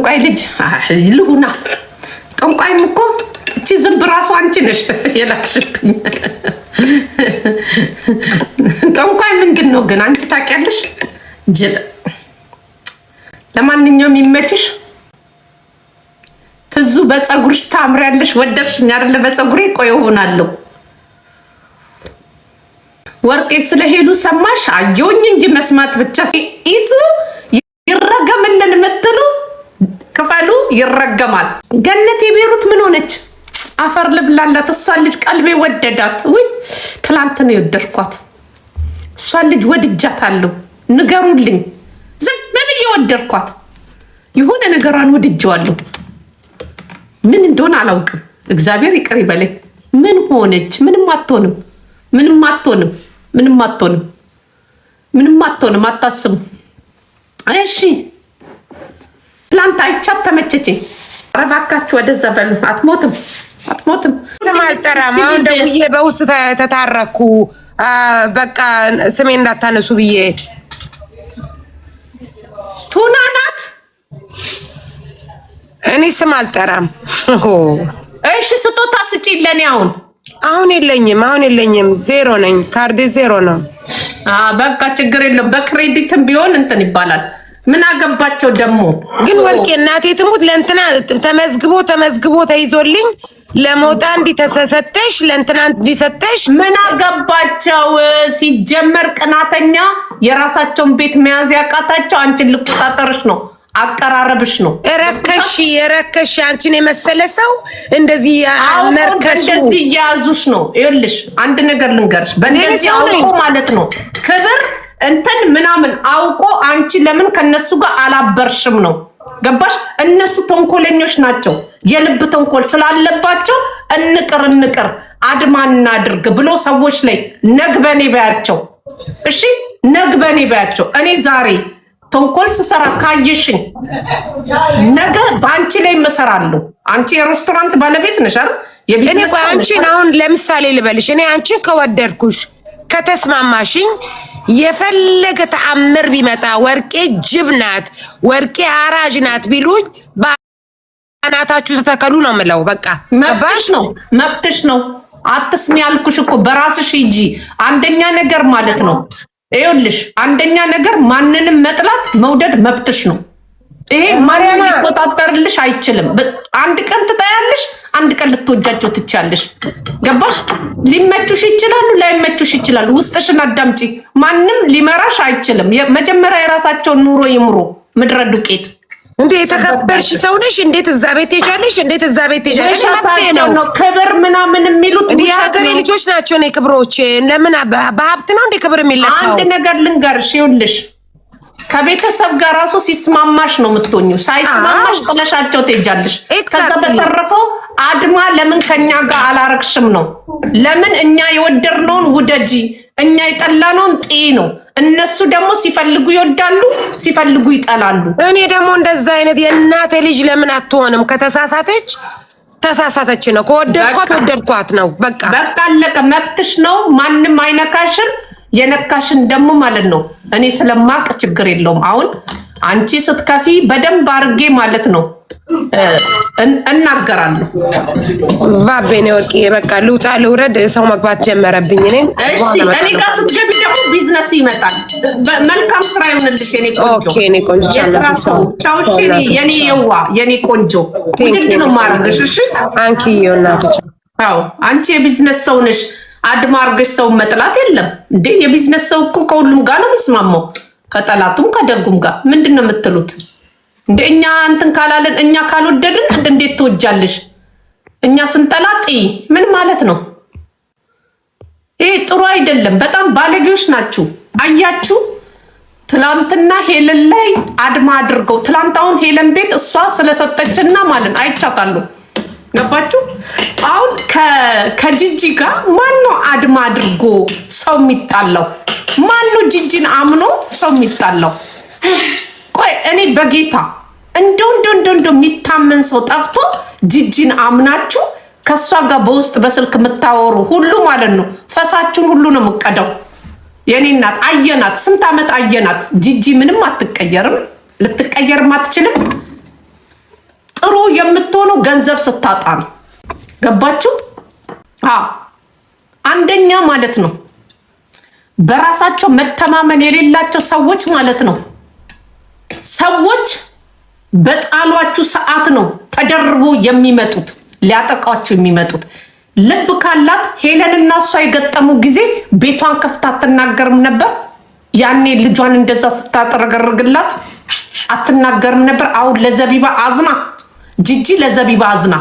ጠንቋይ ልጅ ልሁና ጠንቋይም እኮ እቺ ዝም ብራሱ አንቺ ነሽ የላክሽብኝ። ጠንቋይ ምንድን ነው ግን አንቺ ታውቂያለሽ? ለማንኛውም ይመችሽ። ትዙ በፀጉርሽ ታምሪያለሽ። ወደድሽኝ አይደለ? በፀጉሬ ቆይ ሆናለሁ። ወርቄ ስለሄሉ ሰማሽ? አየሁኝ እንጂ መስማት ብቻ። ኢሱ ይረገምልን የምትሉ ክፈሉ፣ ይረገማል። ገነት የቤሩት ምን ሆነች? አፈር ልብላላት። እሷን ልጅ ቀልቤ ወደዳት። ውይ ትላንት ነው የወደድኳት። እሷን ልጅ ወድጃታለሁ። ንገሩልኝ። ዝም ብዬ ወደድኳት። የሆነ ነገሯን ወድጄዋለሁ። ምን እንደሆነ አላውቅም። እግዚአብሔር ይቅር ይበለኝ። ምን ሆነች? ምንም አትሆንም። ምንም አትሆንም። ምንም አትሆንም። ምንም አትሆንም። አታስቡ። እሺ ትላንት አይቻት ተመቸችኝ። ኧረ እባካችሁ ወደዛ በሉ። አትሞትም፣ አትሞትም። ስም አልጠራም። አሁን ደውዬ በውስጥ ተታረኩ። በቃ ስሜ እንዳታነሱ ብዬ ቱና ናት። እኔ ስም አልጠራም። እሺ ስጦታ ስጪኝ ለኔ። አሁን የለኝም። አሁን የለኝም። ዜሮ ነኝ። ካርዴ ዜሮ ነው። በቃ ችግር የለም። በክሬዲትም ቢሆን እንትን ይባላል። ምን አገባቸው ደግሞ። ግን ወርቄ እናቴ ትሙት ለእንትና ተመዝግቦ ተይዞልኝ ለሞጣ እንዲተሰሰተሽ ለእንትና እንዲሰጠሽ ምን አገባቸው። ሲጀመር ቅናተኛ የራሳቸውን ቤት መያዝ ያቃታቸው አንቺን ልቆጣጠርሽ ነው። አቀራረብሽ ነው። ረከሽ አንቺን የመሰለ ሰው እንደዚህ መርከሱ እንደዚህ ያዙሽ ነው። ይኸውልሽ አንድ ነገር ልንገርሽ። በእንደዚህ አውቆ ማለት ነው ክብር እንትን ምናምን አውቆ አንቺ ለምን ከነሱ ጋር አላበርሽም ነው። ገባሽ? እነሱ ተንኮለኞች ናቸው። የልብ ተንኮል ስላለባቸው እንቅር አድማ እናድርግ ብሎ ሰዎች ላይ ነግበኔ ባያቸው። እሺ ነግበኔ ባያቸው። እኔ ዛሬ ተንኮል ስሰራ ካየሽኝ ነገ በአንቺ ላይ እሰራለሁ። አንቺ የሬስቶራንት ባለቤት ነሽ አይደል? የቢዝነስ አንቺን አሁን ለምሳሌ ልበልሽ። እኔ አንቺን ከወደድኩሽ ከተስማማሽኝ የፈለገ ተአምር ቢመጣ ወርቄ ጅብ ናት፣ ወርቄ አራጅ ናት ቢሉኝ ባናታችሁ ተተከሉ ነው የምለው። በቃ መብትሽ ነው። አትስሚ ያልኩሽ እኮ በራስሽ ሂጂ። አንደኛ ነገር ማለት ነው ይኸውልሽ፣ አንደኛ ነገር ማንንም መጥላት መውደድ መብትሽ ነው። ይሄ ማንንም ሊቆጣጠርልሽ አይችልም። አንድ ቀን ትጠያለሽ፣ አንድ ቀን ልትወጃቸው ትቻለሽ። ገባሽ? ሊመቹሽ ይችላሉ፣ ላይመቹሽ ይችላሉ። ውስጥሽን አዳምጪ። ማንም ሊመራሽ አይችልም። መጀመሪያ የራሳቸውን ኑሮ ይምሩ። ምድረ ዱቄት እንዴ የተከበርሽ ሰው ነሽ። እንዴት እዛ ቤት ትሄጃለሽ? እንዴት እዛ ቤት ትሄጃለሽ? ነው ክብር ምናምን የሚሉት የሀገሬ ልጆች ናቸው። ነው ክብሮች። ለምን በሀብት ነው እንዴ ክብር የሚለካው? አንድ ነገር ልንገርሽ፣ ይኸውልሽ ከቤተሰብ ጋር ራሱ ሲስማማሽ ነው የምትሆኚው። ሳይስማማሽ ጥለሻቸው ትሄጃለሽ። ከዛ በተረፈው አድማ ለምን ከኛ ጋር አላረግሽም ነው። ለምን እኛ የወደድነውን ውደጂ፣ እኛ የጠላነውን ጥይ ነው። እነሱ ደግሞ ሲፈልጉ ይወዳሉ፣ ሲፈልጉ ይጠላሉ። እኔ ደግሞ እንደዛ አይነት የእናቴ ልጅ ለምን አትሆንም? ከተሳሳተች ተሳሳተች ነው፣ ከወደድኳት ነው። በቃ አለቀ። መብትሽ ነው። ማንም አይነካሽም። የነካሽን ደግሞ ማለት ነው እኔ ስለማቅ ችግር የለውም። አሁን አንቺ ስትከፊ በደንብ አርጌ ማለት ነው እናገራለሁ። ቫቤኔ ወርቄ በቃ ልውጣ ልውረድ። ሰው መግባት ጀመረብኝ። እኔ ጋር ስትገቢ ደግሞ ቢዝነሱ ይመጣል። መልካም ስራ ይሁንልሽ የኔ ቆንጆ። ኦኬ እኔ ቆንጆ የስራ ሰው ቻውሽ። የኔ የዋ የኔ ቆንጆ ውድድ ነው ማድረግሽ። እሺ አንቺ እናቶች፣ አዎ አንቺ የቢዝነስ ሰው ነሽ። አድማ አርገሽ ሰው መጥላት የለም እንዴ። የቢዝነስ ሰው እኮ ከሁሉም ጋር ነው የሚስማማው፣ ከጠላቱም ከደጉም ጋር። ምንድን ነው የምትሉት እንደ እኛ እንትን ካላለን እኛ ካልወደድን እንዴት ትወጃለሽ? እኛ ስንጠላጥ ምን ማለት ነው? ይሄ ጥሩ አይደለም። በጣም ባለጌዎች ናችሁ። አያችሁ ትላንትና ሄለን ላይ አድማ አድርገው ትላንት አሁን ሄለን ቤት እሷ ስለሰጠችና ማለት አይቻታለሁ። ገባችሁ? አሁን ከጂጂ ጋር ማነው አድማ አድርጎ ሰው የሚጣላው? ማነው ጂጂን አምኖ ሰው የሚጣላው? ቆይ እኔ በጌታ እንደው የሚታመን ሰው ጠፍቶ ጂጂን አምናችሁ ከሷ ጋር በውስጥ በስልክ የምታወሩ ሁሉ ማለት ነው ፈሳችሁን ሁሉ ነው የምቀደው። የኔ እናት አየናት፣ ስንት ዓመት አየናት። ጂጂ ምንም አትቀየርም፣ ልትቀየርም አትችልም። የምትሆነው ገንዘብ ስታጣ ነው። ገባችሁ? አንደኛ ማለት ነው በራሳቸው መተማመን የሌላቸው ሰዎች ማለት ነው። ሰዎች በጣሏችሁ ሰዓት ነው ተደርቦ የሚመጡት ሊያጠቃችሁ የሚመጡት። ልብ ካላት ሄለንና እሷ የገጠሙ ጊዜ ቤቷን ከፍታ አትናገርም ነበር። ያኔ ልጇን እንደዛ ስታጠረገርግላት አትናገርም ነበር። አሁን ለዘቢባ አዝና ጂጂ ለዘቢባ አዝና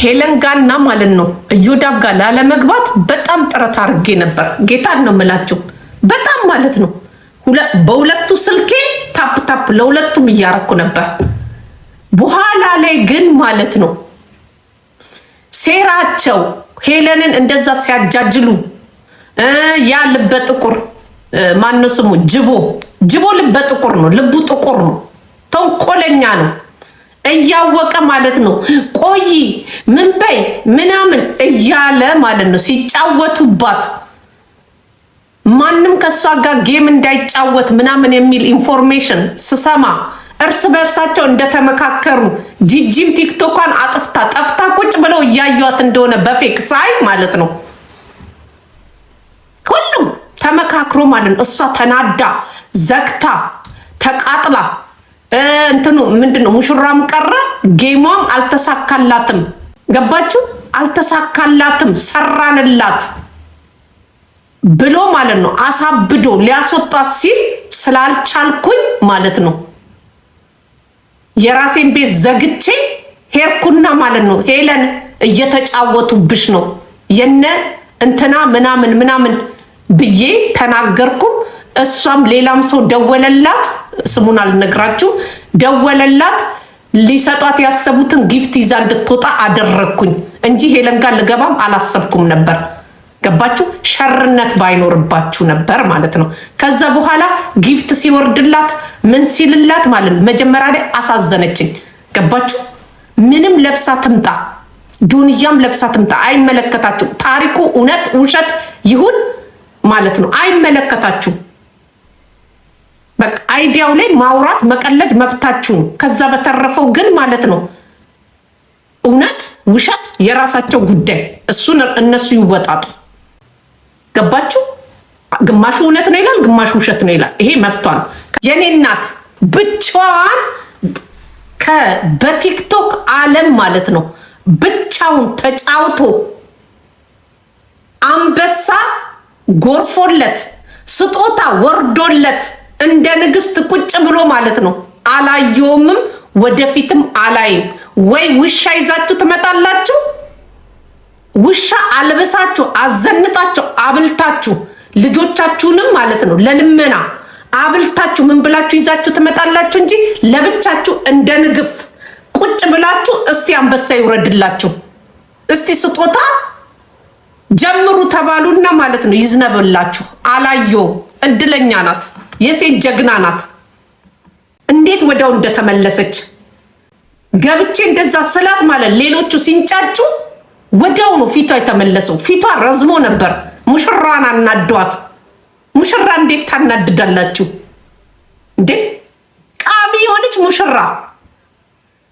ሄለን ጋና ማለት ነው እዮዳብ ጋር ላለመግባት በጣም ጥረት አድርጌ ነበር። ጌታን ነው የምላቸው በጣም ማለት ነው። በሁለቱ ስልኬ ታፕ ታፕ ለሁለቱም እያረኩ ነበር። በኋላ ላይ ግን ማለት ነው ሴራቸው ሄለንን እንደዛ ሲያጃጅሉ ያ ልበ ጥቁር ማነው ስሙ ጅቦ ልበ ጥቁር ነው፣ ልቡ ጥቁር ነው፣ ተንኮለኛ ነው እያወቀ ማለት ነው። ቆይ ምን በይ ምናምን እያለ ማለት ነው ሲጫወቱባት ማንም ከሷ ጋር ጌም እንዳይጫወት ምናምን የሚል ኢንፎርሜሽን ስሰማ እርስ በርሳቸው እንደተመካከሩ ጂጂም ቲክቶኳን ጠፍታ ቁጭ ብለው እያዩት እንደሆነ በፌክ ሳይ ማለት ነው ሁሉም ተመካክሮ ማለት ነው። እሷ ተናዳ ዘግታ ተቃጥላ እንትኑ ምንድነው ሙሽራም ቀረ ጌሟም አልተሳካላትም። ገባችሁ? አልተሳካላትም ሰራንላት ብሎ ማለት ነው አሳብዶ ሊያስወጣት ሲል ስላልቻልኩኝ ማለት ነው የራሴን ቤት ዘግቼ ሄርኩና ማለት ነው ሄለን እየተጫወቱብሽ ነው የነ እንትና ምናምን ብዬ ተናገርኩም። እሷም ሌላም ሰው ደወለላት፣ ስሙን አልነግራችሁ ደወለላት። ሊሰጧት ያሰቡትን ጊፍት ይዛ እንድትወጣ አደረግኩኝ እንጂ ሄለን ጋር ልገባም አላሰብኩም ነበር። ገባችሁ? ሸርነት ባይኖርባችሁ ነበር ማለት ነው። ከዛ በኋላ ጊፍት ሲወርድላት ምን ሲልላት ማለት ነው መጀመሪያ ላይ አሳዘነችኝ። ገባችሁ? ምንም ለብሳ ትምጣ ዱንያም ለብሳ ትምጣ አይመለከታችሁ። ታሪኩ እውነት ውሸት ይሁን ማለት ነው አይመለከታችሁ። በቃ አይዲያው ላይ ማውራት መቀለድ መብታችሁ ነው። ከዛ በተረፈው ግን ማለት ነው እውነት ውሸት የራሳቸው ጉዳይ፣ እሱን እነሱ ይወጣጡ። ገባችሁ? ግማሹ እውነት ነው ይላል፣ ግማሹ ውሸት ነው ይላል። ይሄ መብቷ ነው። የኔ እናት ብቻዋን በቲክቶክ ዓለም ማለት ነው ብቻውን ተጫውቶ አንበሳ ጎርፎለት ስጦታ ወርዶለት እንደ ንግስት ቁጭ ብሎ ማለት ነው አላየውምም፣ ወደፊትም አላይም። ወይ ውሻ ይዛችሁ ትመጣላችሁ፣ ውሻ አልበሳችሁ አዘንጣችሁ አብልታችሁ ልጆቻችሁንም ማለት ነው ለልመና አብልታችሁ ምን ብላችሁ ይዛችሁ ትመጣላችሁ እንጂ ለብቻችሁ እንደ ንግስት ቁጭ ብላችሁ እስቲ አንበሳ ይውረድላችሁ እስቲ ስጦታ ጀምሩ ተባሉና ማለት ነው ይዝነበላችሁ። አላየው። እድለኛ ናት፣ የሴት ጀግና ናት። እንዴት ወዳው እንደተመለሰች ገብቼ እንደዛ ስላት ማለት ሌሎቹ ሲንጫጩ ወዳው ነው ፊቷ የተመለሰው። ፊቷ ረዝሞ ነበር። ሙሽራን አናዷት። ሙሽራ እንዴት ታናድዳላችሁ እንዴ? ቃሚ የሆነች ሙሽራ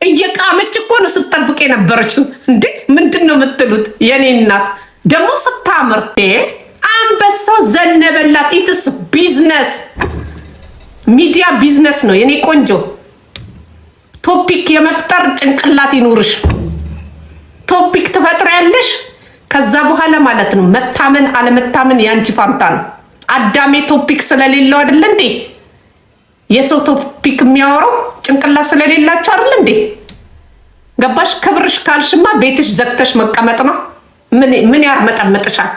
እየቃመች እኮ ነው ስትጠብቅ የነበረችው እንዴ። ምንድነው የምትሉት? የኔ እናት ደግሞ ስታምር አንበሳው ዘነበላት። ኢትስ ቢዝነስ፣ ሚዲያ ቢዝነስ ነው የኔ ቆንጆ። ቶፒክ የመፍጠር ጭንቅላት ይኑርሽ። ቶፒክ ትፈጥሪያለሽ። ከዛ በኋላ ማለት ነው መታመን አለመታመን ያንቺ ፋንታ ነው። አዳሜ ቶፒክ ስለሌለው አይደል እንዴ የሰው ቶፒክ የሚያወራው? ጭንቅላት ስለሌላቸው አይደል እንዴ? ገባሽ? ክብርሽ ካልሽማ ቤትሽ ዘግተሽ መቀመጥ ነው። ምን ያርመጠመጥሻል?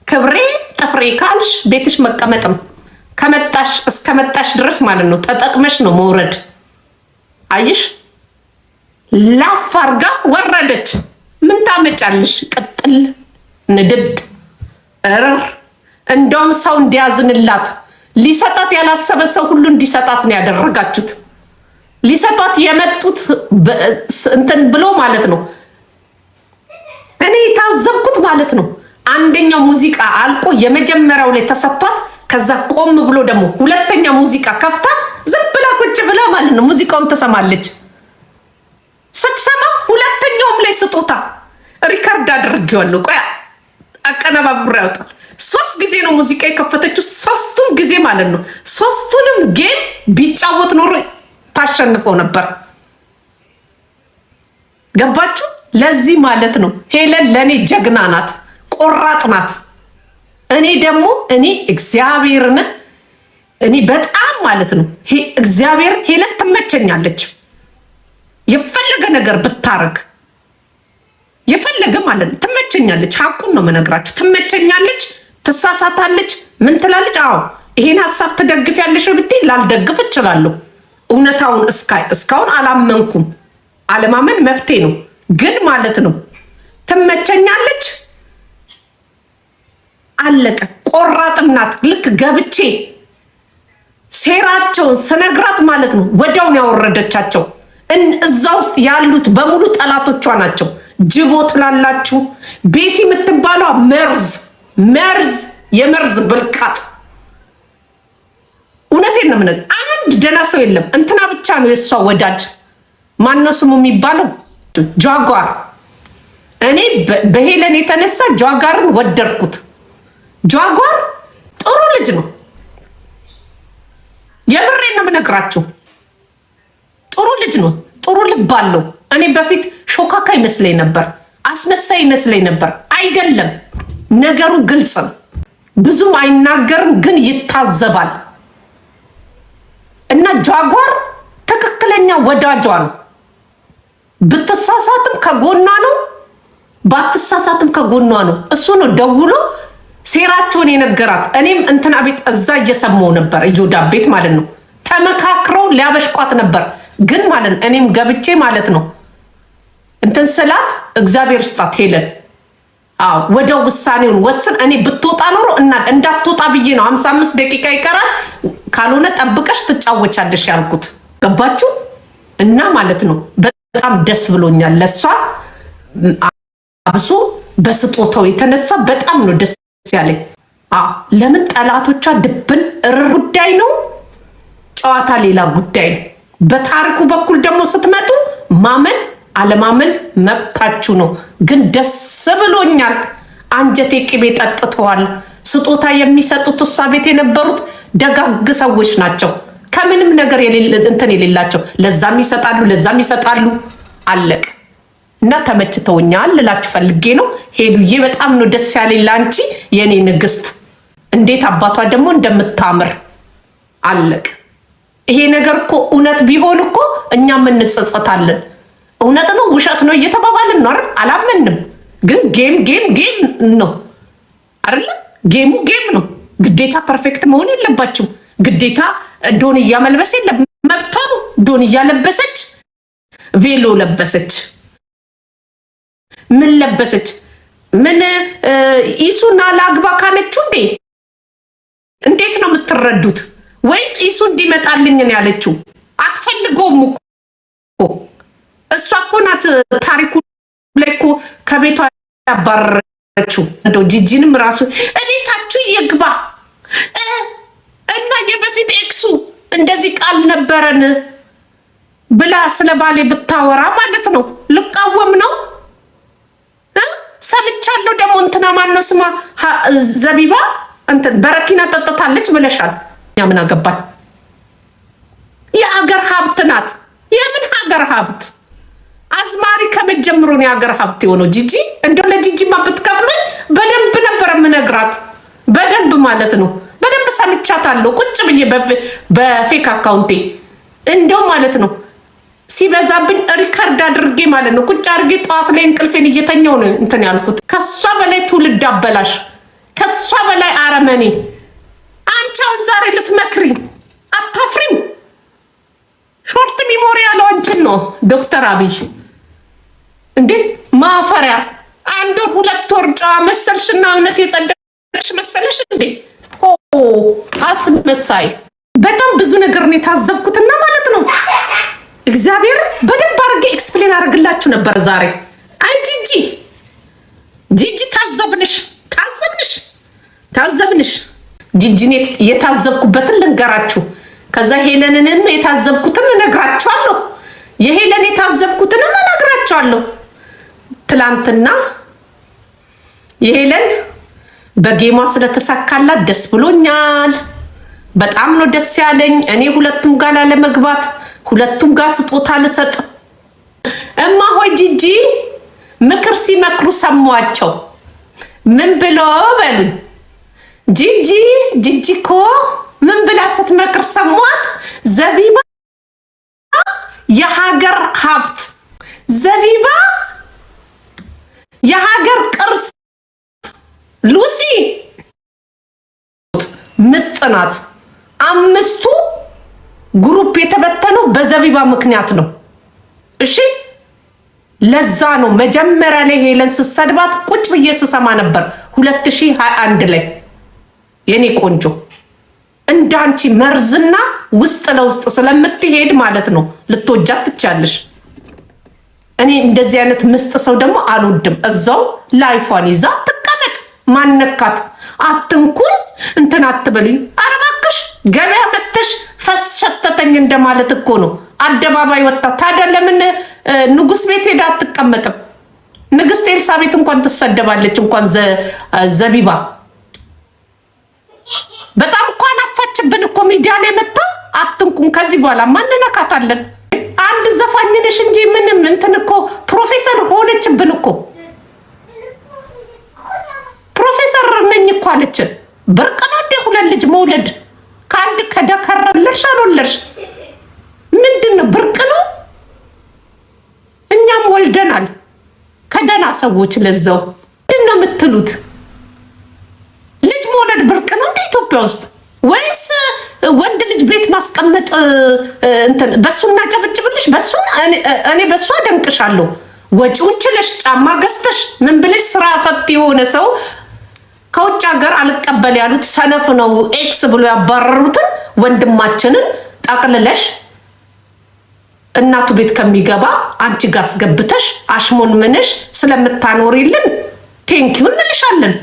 ክብሬ ጥፍሬ ካልሽ ቤትሽ መቀመጥ ነው። ከመጣሽ እስከመጣሽ ድረስ ማለት ነው ተጠቅመሽ ነው መውረድ። አይሽ ላፍ አርጋ ወረደች። ምን ታመጫለሽ? ቅጥል ንድድ እርር። እንደውም ሰው እንዲያዝንላት ሊሰጣት ያላሰበ ሰው ሁሉ እንዲሰጣት ነው ያደረጋችሁት። ሊሰጣት የመጡት እንትን ብሎ ማለት ነው። እኔ የታዘብኩት ማለት ነው አንደኛው ሙዚቃ አልቆ የመጀመሪያው ላይ ተሰጥቷት ከዛ ቆም ብሎ ደግሞ ሁለተኛ ሙዚቃ ከፍታ ዝም ብላ ቁጭ ብላ ማለት ነው ሙዚቃውን ትሰማለች። ተከታታይ ስጦታ ሪካርድ አድርጌዋለሁ። ቆይ አቀነባብሮ ያወጣል። 3 ጊዜ ነው ሙዚቃ የከፈተችው፣ 3ቱም ጊዜ ማለት ነው። 3ቱንም ጌም ቢጫወት ኖሮ ታሸንፈው ነበር። ገባችሁ? ለዚህ ማለት ነው ሄለን ለኔ ጀግና ናት፣ ቆራጥ ናት። እኔ ደግሞ እግዚአብሔርን እኔ በጣም ማለት ነው እግዚአብሔር ሄለን ትመቸኛለች። የፈለገ ነገር ብታረግ የፈለገ ማለት ነው ትመቸኛለች። ሀቁን ነው መነግራችሁ። ትመቸኛለች፣ ትሳሳታለች፣ ምን ትላለች? አዎ ይሄን ሀሳብ ትደግፊያለሽ ብትይ ላልደግፍ እችላለሁ። እውነታውን እስካሁን አላመንኩም። አለማመን መብቴ ነው። ግን ማለት ነው ትመቸኛለች። አለቀ። ቆራጥም ናት። ልክ ገብቼ ሴራቸውን ስነግራት ማለት ነው ወዲያውን ያወረደቻቸው። እዛ ውስጥ ያሉት በሙሉ ጠላቶቿ ናቸው። ጅቦ ትላላችሁ። ቤቲ የምትባለው መርዝ የመርዝ ብልቃጥ። እውነቴን ነው የምነግርህ። አንድ ደህና ሰው የለም። እንትና ብቻ ነው የእሷ ወዳጅ። ማነው ስሙ የሚባለው? ጃጓር። እኔ በሄለን የተነሳ ጃጓርን ወደድኩት። ጃጓር ጥሩ ልጅ ነው። የምሬን ነው የምነግራችሁ። ጥሩ ልጅ ነው። ጥሩ ልብ አለው። እኔ በፊት ሾካካ ይመስለኝ ነበር፣ አስመሳይ ይመስለኝ ነበር። አይደለም፣ ነገሩ ግልጽ ነው። ብዙም አይናገርም፣ ግን ይታዘባል። እና ጃጓር ትክክለኛ ወዳጇ ነው። ብትሳሳትም ከጎኗ ነው፣ ባትሳሳትም ከጎኗ ነው። እሱ ነው ደውሎ ሴራቸውን የነገራት። እኔም እንትና ቤት እዛ እየሰማው ነበር፣ እዮዳ ቤት ማለት ነው። ተመካክረው ሊያበሽቋት ነበር። ግን ማለት ነው እኔም ገብቼ ማለት ነው እንትን ስላት እግዚአብሔር ስጣት ሄለን። አዎ ወደ ውሳኔውን ወስን። እኔ ብትወጣ ኖሮ እና እንዳትወጣ ብዬ ነው 55 ደቂቃ ይቀራል ካልሆነ ጠብቀሽ ትጫወቻለሽ ያልኩት። ገባችሁ? እና ማለት ነው በጣም ደስ ብሎኛል ለሷ። አብሶ በስጦታው የተነሳ በጣም ነው ደስ ያለኝ። ለምን ጠላቶቿ ድብን ጉዳይ ነው፣ ጨዋታ ሌላ ጉዳይ ነው። በታሪኩ በኩል ደግሞ ስትመጡ ማመን አለማመን መብታችሁ ነው። ግን ደስ ብሎኛል። አንጀቴ ቅቤ ጠጥተዋል። ስጦታ የሚሰጡት እሷ ቤት የነበሩት ደጋግ ሰዎች ናቸው። ከምንም ነገር እንትን የሌላቸው ለዛም ይሰጣሉ። አለቅ እና ተመችተውኛል ልላችሁ ፈልጌ ነው። ሄሉዬ በጣም ነው ደስ ያለኝ ላንቺ የኔ ንግስት። እንዴት አባቷ ደግሞ እንደምታምር አለቅ። ይሄ ነገር እኮ እውነት ቢሆን እኮ እኛም እንጸጸታለን። እውነት ነው ውሸት ነው እየተባባልን ነው አይደል? አላመንም። ግን ጌም ነው አይደል? ጌም ነው። ግዴታ ፐርፌክት መሆን የለባችሁ። ግዴታ ዶንያ መልበስ የለም፣ መብቷ ነው። ዶንያ ለበሰች፣ ቬሎ ለበሰች፣ ምን ለበሰች? ምን ኢሱና ላግባ ካለችው እንዴት ነው የምትረዱት? ወይስ ኢሱ እንዲመጣልኝ ነው ያለችው? አትፈልገውም እኮ እሷ እኮ ናት ታሪኩ ላይ እኮ ከቤቷ ያባረረችው። እንደው ጂጂንም ራሱ እቤታችሁ ይግባ እና የበፊት ኤክሱ እንደዚህ ቃል ነበረን ብላ ስለ ባሌ ብታወራ ማለት ነው ልቃወም ነው። ሰምቻለሁ ደግሞ እንትና ማነው ስማ ዘቢባ እንትን በረኪና ጠጥታለች ብለሻል። ያ ምን አገባኝ? የአገር ሀብት ናት። የምን ሀገር ሀብት? አዝማሪ ከመጀመሩ ነው የሀገር ሀብት የሆነው። ጂጂ እንደው ለጂጂማ ብትከፍሉኝ በደንብ ነበር የምነግራት። በደንብ ማለት ነው። በደንብ ሰምቻታለሁ ቁጭ ብዬ በፌክ አካውንቴ እንደው ማለት ነው። ሲበዛብኝ ሪካርድ አድርጌ ማለት ነው ቁጭ አድርጌ ጠዋት ላይ እንቅልፌን እየተኛው ነው እንትን ያልኩት። ከሷ በላይ ትውልድ አበላሽ፣ ከሷ በላይ አረመኔ። አንቺ አሁን ዛሬ ልትመክሪኝ አታፍሪም? ሾርት ሚሞሪ ያለው አንቺን ነው ዶክተር አብይ እንዴ ማፈሪያ። 1 ወር 2 ወር ጨዋ መሰልሽና እውነት የጸደቅሽ መሰለሽ እንዴ? አስመሳይ። በጣም ብዙ ነገር ነው የታዘብኩትና ማለት ነው እግዚአብሔር በደንብ አድርጌ ኤክስፕሌን አድርግላችሁ ነበር ዛሬ። አይ ጂጂ ታዘብንሽ። ጂጂኔ የታዘብኩበትን ልንገራችሁ፣ ከዛ ሄለንንም የታዘብኩትን እነግራችኋለሁ። የሄለን የታዘብኩትንም እነግራችኋለሁ። ትላንትና የሄለን በጌማ ስለተሳካላት ደስ ብሎኛል። በጣም ነው ደስ ያለኝ። እኔ ሁለቱም ጋር ላለመግባት ሁለቱም ጋር ስጦታ ልሰጥ እማ ሆይ ጂጂ ምክር ሲመክሩ ሰሟቸው። ምን ብሎ በሉኝ? ጂጂ እኮ ምን ብላ ስትመክር ሰሟት? ዘቢባ የሀገር ሀብት፣ ዘቢባ የሀገር ቅርስ፣ ሉሲ ምስጥ ናት። አምስቱ ግሩፕ የተበተነው በዘቢባ ምክንያት ነው። እሺ ለዛ ነው መጀመሪያ ላይ ሄለን ስትሰድባት ቁጭ ብዬ ስሰማ ነበር 2021 ላይ የኔ ቆንጆ እንዳንቺ መርዝና ውስጥ ለውስጥ ስለምትሄድ ማለት ነው ልትወጃት ትቻለሽ። እኔ እንደዚህ አይነት ምስጥ ሰው ደግሞ አልወድም። እዛው ላይፏን ይዛ ትቀመጥ። ማነካት አትንኩኝ እንትን አትበሉኝ። ኧረ እባክሽ ገበያ መተሽ ፈስ ሸተተኝ እንደማለት እኮ ነው። አደባባይ ወጣ። ታዲያ ለምን ንጉስ ቤት ሄዳ አትቀመጥም? ንግስት ኤልሳቤት እንኳን ትሰደባለች። እንኳን ዘቢባ በጣም እንኳን አፋችብን እኮ ሚዲያ ላይ መጣ። አትንኩን። ከዚህ በኋላ ማንነካታለን? አንድ ዘፋኝ ነሽ እንጂ ምንም እንትን እኮ ፕሮፌሰር ሆነችብን እኮ። ፕሮፌሰር ነኝ እኮ አለችን። ብርቅ ነው እንደ ሁለት ልጅ መውለድ? ከአንድ ከደከረለሽ አልወለድሽ ምንድን ነው ብርቅ ነው? እኛም ወልደናል ከደና ሰዎች። ለዛው ምንድን ነው የምትሉት? ልጅ መውለድ ብርቅ ነው እንደ ኢትዮጵያ ውስጥ? ወይስ ወንድ ልጅ ቤት ማስቀመጥ እንትን በሱና ጨብጭብልሽ? በሱ እኔ በሱ አደንቅሻለሁ። ወጪውን ችለሽ ጫማ ገዝተሽ ምን ብለሽ ስራ ፈት የሆነ ሰው ከውጭ ሀገር አልቀበል ያሉት ሰነፍ ነው ኤክስ ብሎ ያባረሩትን ወንድማችንን ጠቅልለሽ እናቱ ቤት ከሚገባ አንቺ ጋር አስገብተሽ አሽሞን ምንሽ ስለምታኖሪልን ቴንኪው እንልሻለን።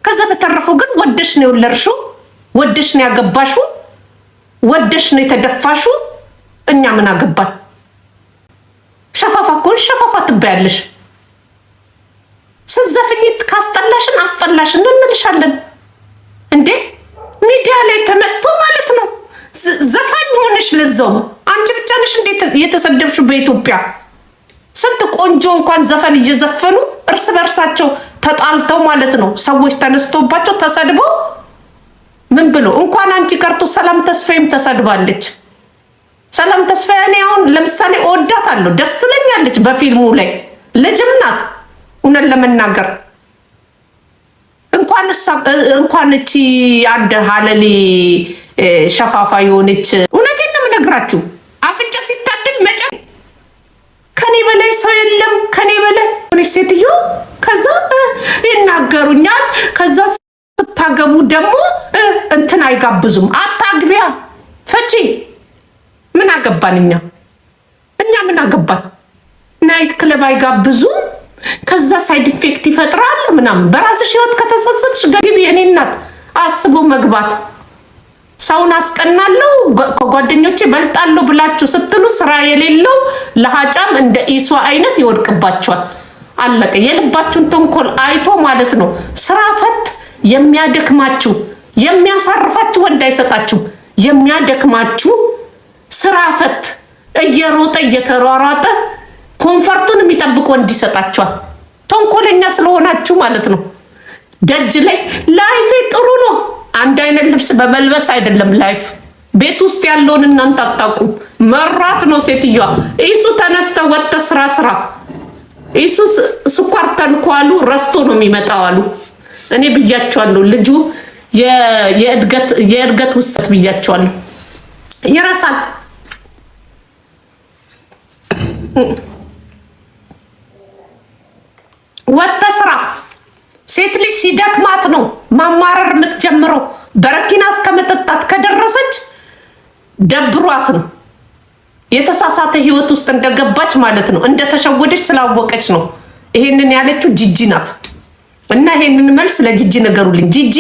ከዛ በተረፈው ግን ወደሽ ነው የወለድሽው፣ ወደሽ ነው ያገባሽው፣ ወደሽ ነው የተደፋሽው። እኛ ምን አገባን? ሸፋፋ ኮን ሸፋፋ ትባያለሽ። ስዘፍኝት ካስጠላሽን አስጠላሽን እንልሻለን። እንዴ ሚዲያ ላይ ተመጥቶ ማለት ነው ዘፋኝ ሆነሽ ለዛው አንቺ ብቻ ነሽ እንዴት የተሰደብሽው? በኢትዮጵያ ስንት ቆንጆ እንኳን ዘፈን እየዘፈኑ እርስ በርሳቸው ተጣልተው ማለት ነው ሰዎች ተነስቶባቸው ተሰድበው ምን ብሎ እንኳን አንቺ ቀርቶ ሰላም ተስፋዬም ተሰድባለች። ሰላም ተስፋዬ እኔ አሁን ለምሳሌ እወዳታለሁ፣ ደስ ትለኛለች። በፊልሙ ላይ ልጅም ናት። እውነት ለመናገር እንኳን እቺ አንድ ሀለሌ ሸፋፋ የሆነች እውነቴን ነው የምነግራችሁ። አፍንጫ ሲታደል መጨ ከኔ በላይ ሰው የለም ከኔ በላይ ሆነች ሴትዮ። ከዛ ይናገሩኛል። ከዛ ስታገቡ ደግሞ እንትን አይጋብዙም። አታግቢያ ፈቺ ምን አገባን እኛ ምን አገባን? ናይት ክለብ አይጋብዙም። ከዛ ሳይድ ኢፌክት ይፈጥራል ምናምን። በራስሽ ህይወት ከተሰሰትሽ ገቢ የኔ እናት አስቦ መግባት። ሰውን አስቀናለሁ ከጓደኞቼ በልጣለሁ ብላችሁ ስትሉ ስራ የሌለው ለሃጫም እንደ ኢሷ አይነት ይወድቅባችኋል። አለቀ። የልባችሁን ተንኮል አይቶ ማለት ነው። ስራ ፈት የሚያደክማችሁ የሚያሳርፋችሁ ወንድ አይሰጣችሁ። የሚያደክማችሁ ስራ ፈት እየሮጠ እየተሯሯጠ ኮንፈርቱን የሚጠብቅ ወንድ ይሰጣችኋል። ተንኮለኛ ስለሆናችሁ ማለት ነው። ደጅ ላይ ላይፌ ጥሩ ነው። አንድ አይነት ልብስ በመልበስ አይደለም ላይፍ። ቤት ውስጥ ያለውን እናንተ አታውቁም። መራት ነው ሴትዮዋ። ኢሱ ተነስተ ወጥተ ስራ ኢሱ ስኳር ተልኳሉ ረስቶ ነው የሚመጣው አሉ። እኔ ብያቸዋለሁ። ልጁ የእድገት ውሰት ብያቸዋለሁ። ይረሳል። ወጥተ ስራ። ሴት ልጅ ሲደክማት ነው ማማረር የምትጀምረው። በረኪና እስከመጠጣት ከደረሰች ደብሯት ነው የተሳሳተ ህይወት ውስጥ እንደገባች ማለት ነው። እንደተሸወደች ስላወቀች ነው ይሄንን ያለችው። ጂጂ ናት። እና ይሄንን መልስ ለጂጂ ነገሩልኝ። ጂጂ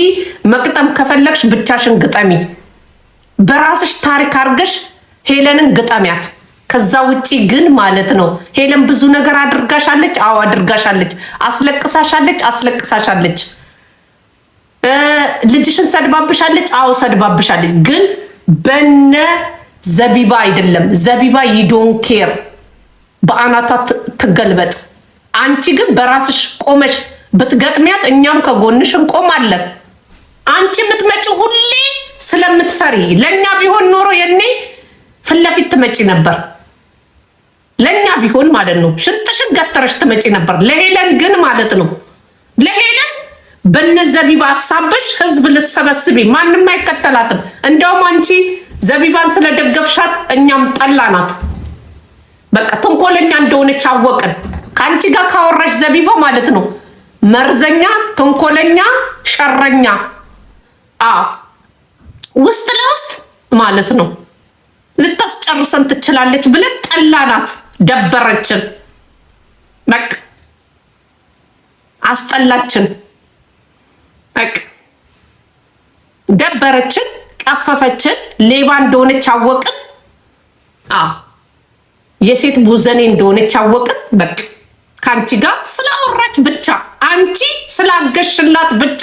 መቅጠም ከፈለግሽ ብቻሽን ግጠሚ። በራስሽ ታሪክ አድርገሽ ሄለንን ግጠሚያት። ከዛ ውጪ ግን ማለት ነው ሄለን ብዙ ነገር አድርጋሻለች። አዎ አድርጋሻለች። አስለቅሳሻለች። ልጅሽን ሰድባብሻለች። አዎ ሰድባብሻለች። ግን በነ ዘቢባ አይደለም። ዘቢባ ይዶን ኬር በአናቷ ትገልበጥ። አንቺ ግን በራስሽ ቆመሽ ብትገጥሚያት እኛም ከጎንሽ እንቆማለን። አንቺ የምትመጪ ሁሌ ስለምትፈሪ፣ ለእኛ ቢሆን ኖሮ የኔ ፊት ለፊት ትመጪ ነበር። ለእኛ ቢሆን ማለት ነው ሽንጥሽን ገተረሽ ትመጪ ነበር። ለሄለን ግን ማለት ነው ለሄለን በነዘቢባ ሀሳብሽ ህዝብ ልሰበስቢ ማንም አይከተላትም። እንደውም አንቺ ዘቢባን ስለደገፍሻት እኛም ጠላናት። በቃ ተንኮለኛ እንደሆነች አወቅን። ከአንቺ ጋር ካወራሽ ዘቢባ ማለት ነው መርዘኛ፣ ተንኮለኛ፣ ሸረኛ ውስጥ ለውስጥ ማለት ነው ልታስጨርሰን ትችላለች ብለን ጠላናት። ደበረችን። በቃ አስጠላችን። በቃ ደበረችን፣ ቀፈፈችን። ሌባ እንደሆነች አወቅን። የሴት ቡዘኔ እንደሆነች አወቅን። በቃ ከአንቺ ጋር ስላወራች ብቻ፣ አንቺ ስላገሽላት ብቻ።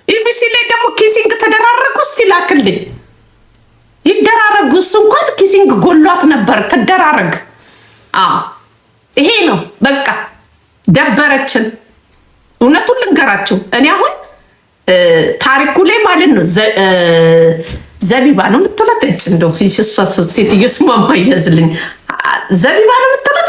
ኢቢሲ ላይ ደግሞ ኪሲንግ ተደራረጉ። እስቲ ላክልኝ። ይደራረጉ። እሱ እንኳን ኪሲንግ ጎሏት ነበር። ተደራረግ። ይሄ ነው በቃ። ደበረችን። እውነቱን ልንገራችሁ፣ እኔ አሁን ታሪኩ ላይ ማለት ነው ዘቢባ ነው የምትላት። እጭ እንደው ሴትዮ ስሟ ማያዝልኝ ዘቢባ ነው የምትላት።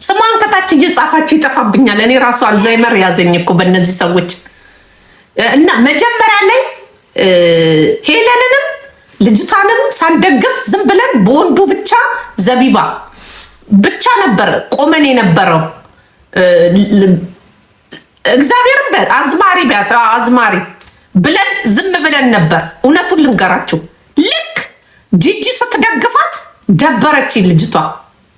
ስሟን ከታች እየጻፋችሁ ይጠፋብኛል። እኔ ራሱ አልዛይመር ያዘኝ እኮ በእነዚህ ሰዎች። እና መጀመሪያ ላይ ሄለንንም ልጅቷንም ሳንደግፍ ዝም ብለን በወንዱ ብቻ ዘቢባ ብቻ ነበር ቆመን የነበረው። እግዚአብሔርን አዝማሪ ቢያት አዝማሪ ብለን ዝም ብለን ነበር። እውነቱን ልንገራችሁ፣ ልክ ጂጂ ስትደግፋት ደበረች ልጅቷ።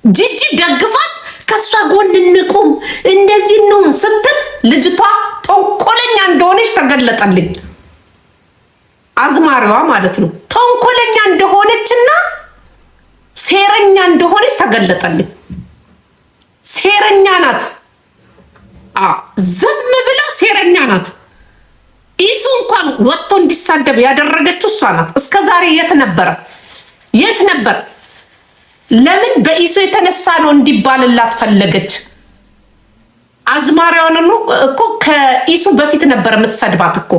ጂጂ ደግፋት ከሷ ጎን እንቁም እንደዚህ ነው ስትል ልጅቷ ተንኮለኛ እንደሆነች ተገለጠልኝ። አዝማሪዋ ማለት ነው ተንኮለኛ እንደሆነችና ሴረኛ እንደሆነች ተገለጠልኝ። ሴረኛ ናት። ዝም ብላ ሴረኛ ናት። ኢሱ እንኳን ወጥቶ እንዲሳደብ ያደረገችው እሷ ናት። እስከ ዛሬ የት ነበረ? የት ነበር? ለምን በኢሱ የተነሳ ነው እንዲባልላት ፈለገች? አዝማሪያውን እኮ ከኢሱ በፊት ነበር የምትሰድባት እኮ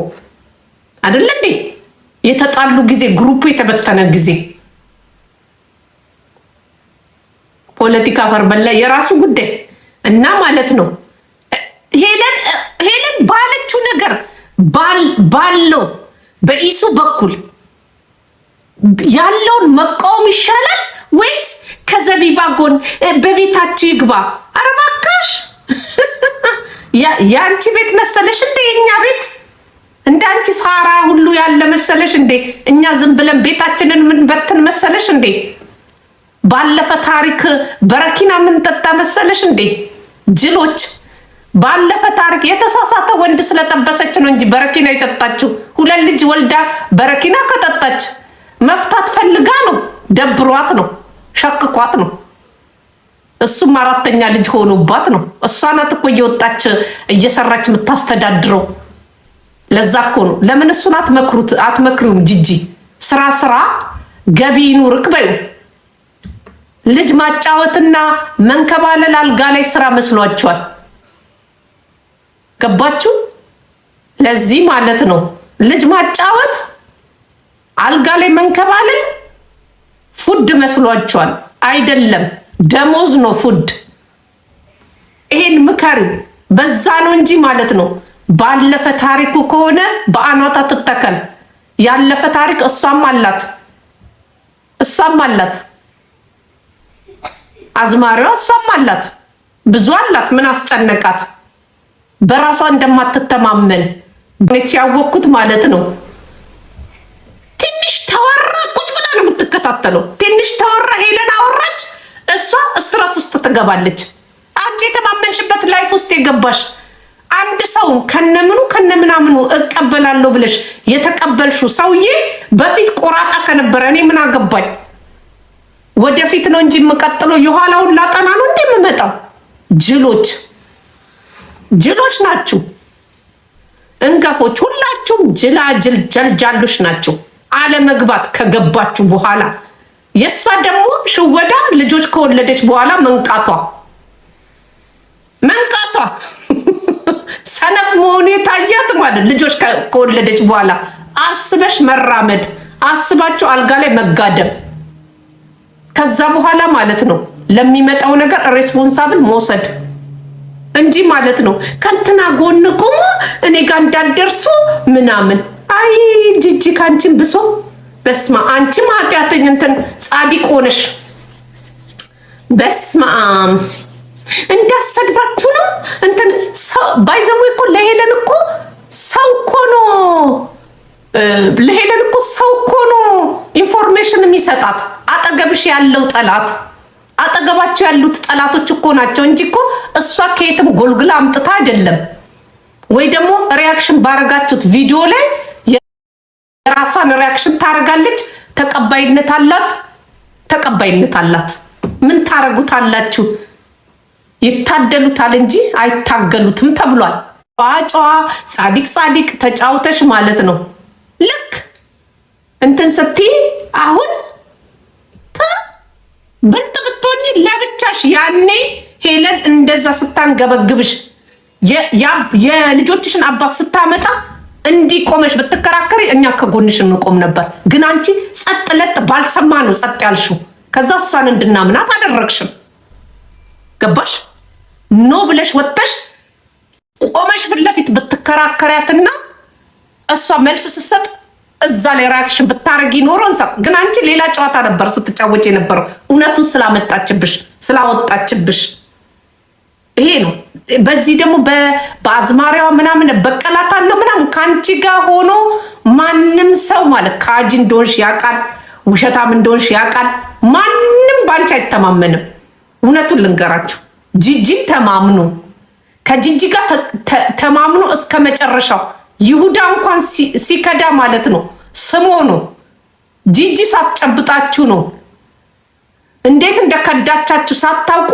አይደል እንዴ? የተጣሉ ጊዜ ግሩፑ የተበተነ ጊዜ ፖለቲካ ፈርበላ የራሱ ጉዳይ እና ማለት ነው። ሄለን ባለችው ነገር ባለው በኢሱ በኩል ያለውን መቃወም ይሻላል ወይስ ከዘቢባ ጎን በቤታችሁ ይግባ? ኧረ እባክሽ የአንቺ ቤት መሰለሽ እንዴ? የኛ ቤት እንደ አንቺ ፋራ ሁሉ ያለ መሰለሽ እንዴ? እኛ ዝም ብለን ቤታችንን ምንበትን መሰለሽ እንዴ? ባለፈ ታሪክ በረኪና ምንጠጣ መሰለሽ እንዴ? ጅሎች ባለፈ ታሪክ የተሳሳተ ወንድ ስለጠበሰች ነው እንጂ በረኪና የጠጣችው። ሁለት ልጅ ወልዳ በረኪና ከጠጣች መፍታት ፈልጋ ነው፣ ደብሯት ነው፣ ሸክኳት ነው። እሱም አራተኛ ልጅ ሆኖባት ነው። እሷ ናት እኮ እየወጣች እየሰራች የምታስተዳድረው። ለዛ እኮ ነው። ለምን እሱን አትመክሪውም? ጂጂ ስራ ገቢ ይኑርክ በዩ። ልጅ ማጫወትና መንከባለል አልጋ ላይ ስራ መስሏቸዋል። ገባችሁ? ለዚህ ማለት ነው ልጅ ማጫወት አልጋ ላይ መንከባለል ፉድ መስሏቸዋል። አይደለም፣ ደሞዝ ነው ፉድ። ይሄን ምከሪው። በዛ ነው እንጂ ማለት ነው። ባለፈ ታሪኩ ከሆነ በአናቷ ትተከል። ያለፈ ታሪክ እሷም አላት አዝማሪዋ እሷም አላት፣ ብዙ አላት። ምን አስጨነቃት? በራሷ እንደማትተማመን ያወቅኩት ማለት ነው። ትንሽ ተወራ ቁጭ ብላ ነው የምትከታተለው። ትንሽ ተወራ፣ ሄለን አወራች፣ እሷ ስትረስ ውስጥ ትገባለች። አንቺ የተማመንሽበት ላይፍ ውስጥ የገባሽ አንድ ሰው ከነምናምኑ እቀበላለሁ ብለሽ የተቀበልሽው ሰውዬ በፊት ቆራጣ ከነበረ እኔ ምን አገባኝ? ወደፊት ነው እንጂ የምቀጥለው የኋላውን ላጠና ነው እንዴ የምመጣው? ጅሎች ናችሁ፣ እንገፎች ሁላችሁም ጅላጅል ጀልጃሎች ናቸው። አለመግባት ከገባችሁ በኋላ የእሷ ደግሞ ሽወዳ ልጆች ከወለደች በኋላ መንቃቷ ሰነፍ መሆኑ የታያት ማለት ልጆች ከወለደች በኋላ አስበሽ መራመድ፣ አስባቸው አልጋ ላይ መጋደም፣ ከዛ በኋላ ማለት ነው ለሚመጣው ነገር ሬስፖንሳብል መውሰድ እንጂ ማለት ነው ከንትና ጎን ቆሞ እኔ ጋር እንዳደርሱ ምናምን። አይ ጂጂ ካንቺን ብሶ በስማ አንቺም ኃጢአተኛ እንትን ጻድቅ ሆነሽ በስማ እንዳሰድባችሁ ነው እንትን ሰው ባይዘው እኮ ለሄለን እኮ ሰው እኮ ነው ኢንፎርሜሽን የሚሰጣት አጠገብሽ ያለው ጠላት አጠገባቸው ያሉት ጠላቶች እኮ ናቸው እንጂ እኮ እሷ ከየትም ጎልግላ አምጥታ አይደለም። ወይ ደግሞ ሪያክሽን ባረጋችሁት ቪዲዮ ላይ የራሷን ሪያክሽን ታረጋለች። ተቀባይነት አላት። ምን ታረጉታላችሁ? ይታደሉታል እንጂ አይታገሉትም ተብሏል። ጨዋ ጻዲቅ ተጫውተሽ ማለት ነው። ልክ እንትን ስትይ አሁን ብልጥ ብትሆኚ ለብቻሽ ያኔ ሄለን እንደዛ ስታንገበግብሽ የልጆችሽን አባት ስታመጣ እንዲቆመሽ ብትከራከሪ እኛ ከጎንሽ እንቆም ነበር። ግን አንቺ ጸጥ ለጥ ባልሰማ ነው ጸጥ ያልሽው። ከዛ እሷን እንድናምናት አደረግሽም። ገባሽ? ኖ ብለሽ ወጥተሽ ቆመሽ ፊት ለፊት ብትከራከሪያትና እሷ መልስ ስትሰጥ እዛ ላይ ሪአክሽን ብታረጊ ኖሮ እንሰማ። ግን አንቺ ሌላ ጨዋታ ነበር ስትጫወች የነበረው እውነቱን ስላወጣችብሽ። ይሄ ነው። በዚህ ደግሞ በአዝማሪያዋ ምናምን በቀላታለሁ ምናምን ከአንቺ ጋር ሆኖ ማንም ሰው ማለት ካጂ እንደሆንሽ ያውቃል፣ ውሸታም እንደሆንሽ ያውቃል። ማንም ባንቺ አይተማመንም። እውነቱን ልንገራችሁ፣ ጂጂን ተማምኑ፣ ከጂጂ ጋር ተማምኑ እስከ መጨረሻው። ይሁዳ እንኳን ሲከዳ ማለት ነው ስሞ ነው። ጂጂ ሳትጨብጣችሁ ነው እንዴት እንደከዳቻችሁ ሳታውቁ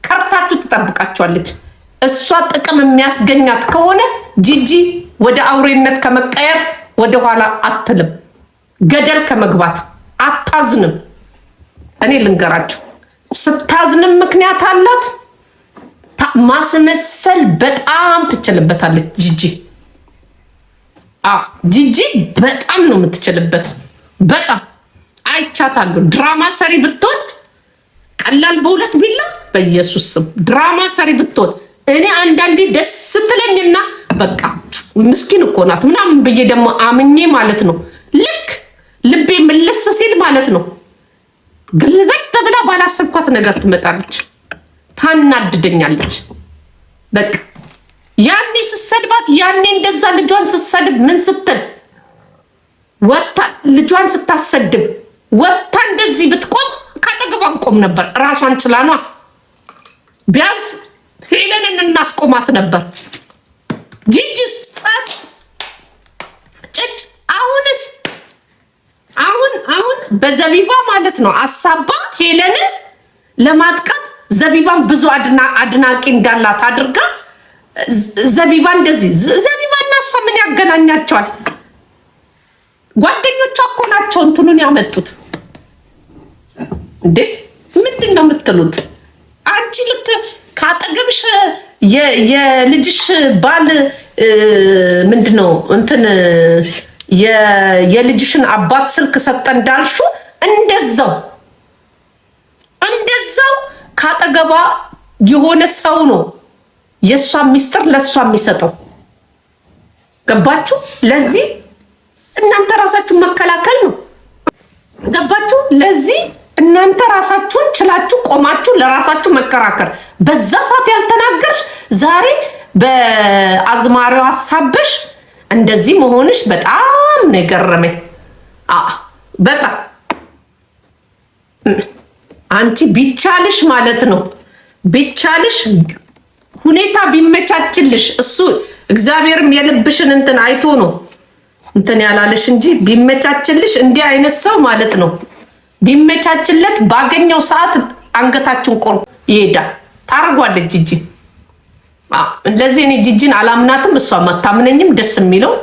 ከርታችሁ ትጠብቃችኋለች። እሷ ጥቅም የሚያስገኛት ከሆነ ጂጂ ወደ አውሬነት ከመቀየር ወደኋላ አትልም። ገደል ከመግባት አታዝንም። እኔ ልንገራችሁ፣ ስታዝንም ምክንያት አላት። ማስመሰል በጣም ትችልበታለች ጂጂ። ጂጂ በጣም ነው የምትችልበት። በጣም አይቻታለሁ። ድራማ ሰሪ ብትሆን ቀላል በሁለት ቢላ በኢየሱስ ስም ድራማ ሰሪ ብትሆን እኔ አንዳንዴ ደስ ስትለኝና በቃ ምስኪን እኮ ናት ምናምን ብዬ ደግሞ አምኜ ማለት ነው ልክ ልቤ ምልስ ሲል ማለት ነው ግልበጥ ብላ ባላሰብኳት ነገር ትመጣለች፣ ታናድደኛለች። በቃ ያኔ ስትሰድባት ያኔ እንደዛ ልጇን ስትሰድብ ምን ስትል ወጣ ልጇን ስታሰድብ ወጣ እንደዚህ ብትቆም ካጠገቧን ቆም ነበር። ራሷን ችላኗ ቢያንስ ሄለንን እናስቆማት ነበር። ጂጂስ ጸጥ ጭጭ። አሁንስ አሁን በዘቢባ ማለት ነው አሳባ ሄለንን ለማጥቃት ዘቢባን ብዙ አድናቂ እንዳላት አድርጋ ዘቢባ እንደዚህ ዘቢባ እና እሷ ምን ያገናኛቸዋል? ጓደኞቿ እኮ ናቸው እንትኑን ያመጡት። እንዴ ምንድን ነው የምትሉት? አንቺ ልክ ካጠገብሽ የልጅሽ ባል ምንድን ነው እንትን የልጅሽን አባት ስልክ ሰጠ እንዳልሹ እንደዛው ካጠገባ የሆነ ሰው ነው የእሷ ሚስጥር ለእሷ የሚሰጠው። ገባችሁ? ለዚህ እናንተ ራሳችሁን መከላከል ነው። ገባችሁ? ለዚህ እናንተ ራሳችሁን ችላችሁ ቆማችሁ ለራሳችሁ መከራከር። በዛ ሰዓት ያልተናገርሽ ዛሬ በአዝማሪው ሀሳብሽ እንደዚህ መሆንሽ በጣም ነው የገረመኝ። በጣም አንቺ ቢቻልሽ ማለት ነው ቢቻልሽ ሁኔታ ቢመቻችልሽ እሱ እግዚአብሔርም የልብሽን እንትን አይቶ ነው እንትን ያላለሽ እንጂ ቢመቻችልሽ እንዲህ አይነት ሰው ማለት ነው ቢመቻችለት ባገኘው ሰዓት አንገታችሁን ቆርጦ ይሄዳል። ታረጓለች ጂጂ። እንደዚህ እኔ ጂጂን አላምናትም፣ እሷ አታምነኝም። ደስ የሚለው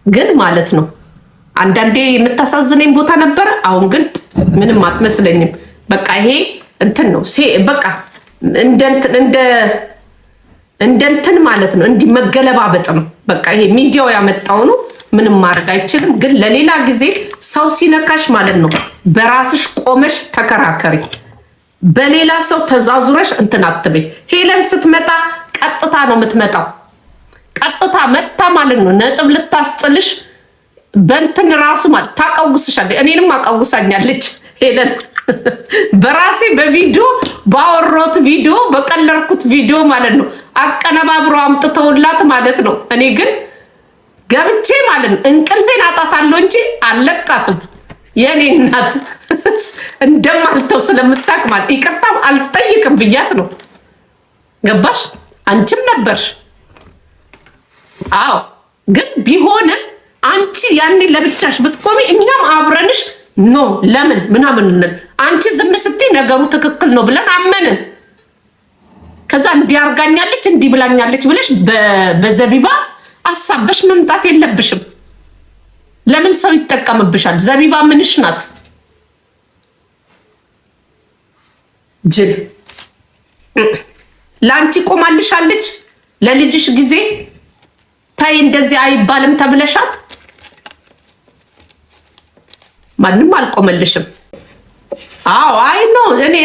ግን ማለት ነው አንዳንዴ የምታሳዝነኝ ቦታ ነበረ። አሁን ግን ምንም አትመስለኝም። በቃ ይሄ እንትን ነው በቃ እንደንትን ማለት ነው እንዲህ መገለባበጥ ነው። በቃ ይሄ ሚዲያው ያመጣው ነው። ምንም ማድረግ አይችልም። ግን ለሌላ ጊዜ ሰው ሲነካሽ ማለት ነው በራስሽ ቆመሽ ተከራከሪ። በሌላ ሰው ተዛዙረሽ እንትን አትበይ። ሄለን ስትመጣ ቀጥታ ነው የምትመጣው። ቀጥታ መጣ ማለት ነው ነጥብ ልታስጥልሽ በእንትን ራሱ ማለት ታቀውስሻለች። እኔንም አቀውሳኛለች ሄለን በራሴ በቪዲዮ ባወሮት ቪዲዮ በቀለርኩት ቪዲዮ ማለት ነው አቀነባብሮ አምጥተውላት ማለት ነው። እኔ ግን ገብቼ ማለት ነው እንቅልፌን አጣታለሁ እንጂ አለቃትም። የኔ እናት እንደማልተው ስለምታውቅ ማለት ይቅርታም አልጠይቅም ብያት ነው። ገባሽ? አንቺም ነበርሽ። አዎ ግን ቢሆንም አንቺ ያኔ ለብቻሽ ብትቆሚ እኛም አብረንሽ ኖ ለምን ምናምን አንቺ ዝም ስትይ ነገሩ ትክክል ነው ብለን አመንን። ከዛ እንዲያርጋኛለች እንዲህ ብላኛለች ብለሽ በዘቢባ አሳበሽ መምጣት የለብሽም። ለምን ሰው ይጠቀምብሻል? ዘቢባ ምንሽ ናት? ጅል ለአንቺ ቆማልሻለች። ለልጅሽ ጊዜ ታይ እንደዚህ አይባልም ተብለሻት ማንም አልቆመልሽም። አዎ አይ ነው እኔ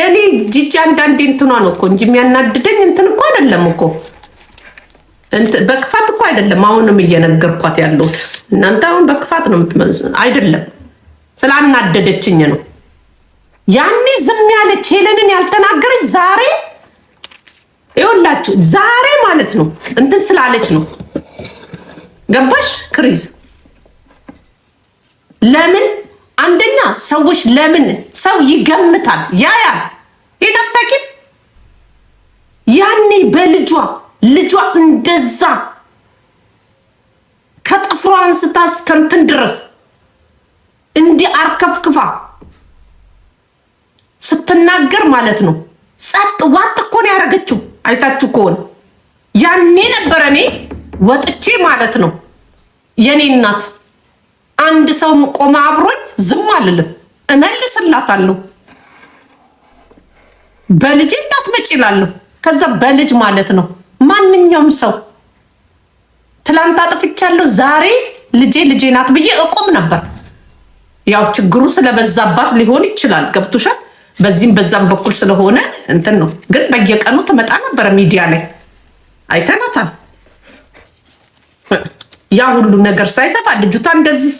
ጂጂ አንዳንዴ እንትኗ ነው እኮ እንጂ የሚያናድደኝ እንትን እኮ አይደለም እኮ በክፋት እኮ አይደለም። አሁንም እየነገርኳት ያለሁት እናንተ አሁን በክፋት ነው አይደለም፣ ስላናደደችኝ ነው። ያኔ ዝም ያለች ሄለንን ያልተናገረች ዛሬ ይኸውላችሁ ዛሬ ማለት ነው እንትን ስላለች ነው። ገባሽ ክሪዝ? ለምን አንደኛ ሰዎች ለምን ሰው ይገምታል ያያል። ይጠጣቂም ያኔ በልጇ እንደዛ ከጥፍሯ አንስታ እስከንትን ድረስ እንዲህ አርከፍክፋ ስትናገር ማለት ነው ጸጥ ዋጥ እኮ ነው ያደረገችው። አይታችሁ ከሆነ ያኔ ነበር እኔ ወጥቼ ማለት ነው የኔ እናት አንድ ሰው ቆማ አብሮኝ ዝም አልልም፣ እመልስላታለሁ። በልጄ እንዳትመጪ እላለሁ። ከዛ በልጅ ማለት ነው ማንኛውም ሰው ትላንት አጥፍቻለሁ ዛሬ ልጄ ናት ብዬ እቆም ነበር። ያው ችግሩ ስለበዛባት ሊሆን ይችላል። ገብቶሻል? በዚህም በዛም በኩል ስለሆነ እንትን ነው። ግን በየቀኑ ትመጣ ነበር ሚዲያ ላይ አይተናታል። ያ ሁሉ ነገር ሳይሰፋ ልጅቷ እንደዚህ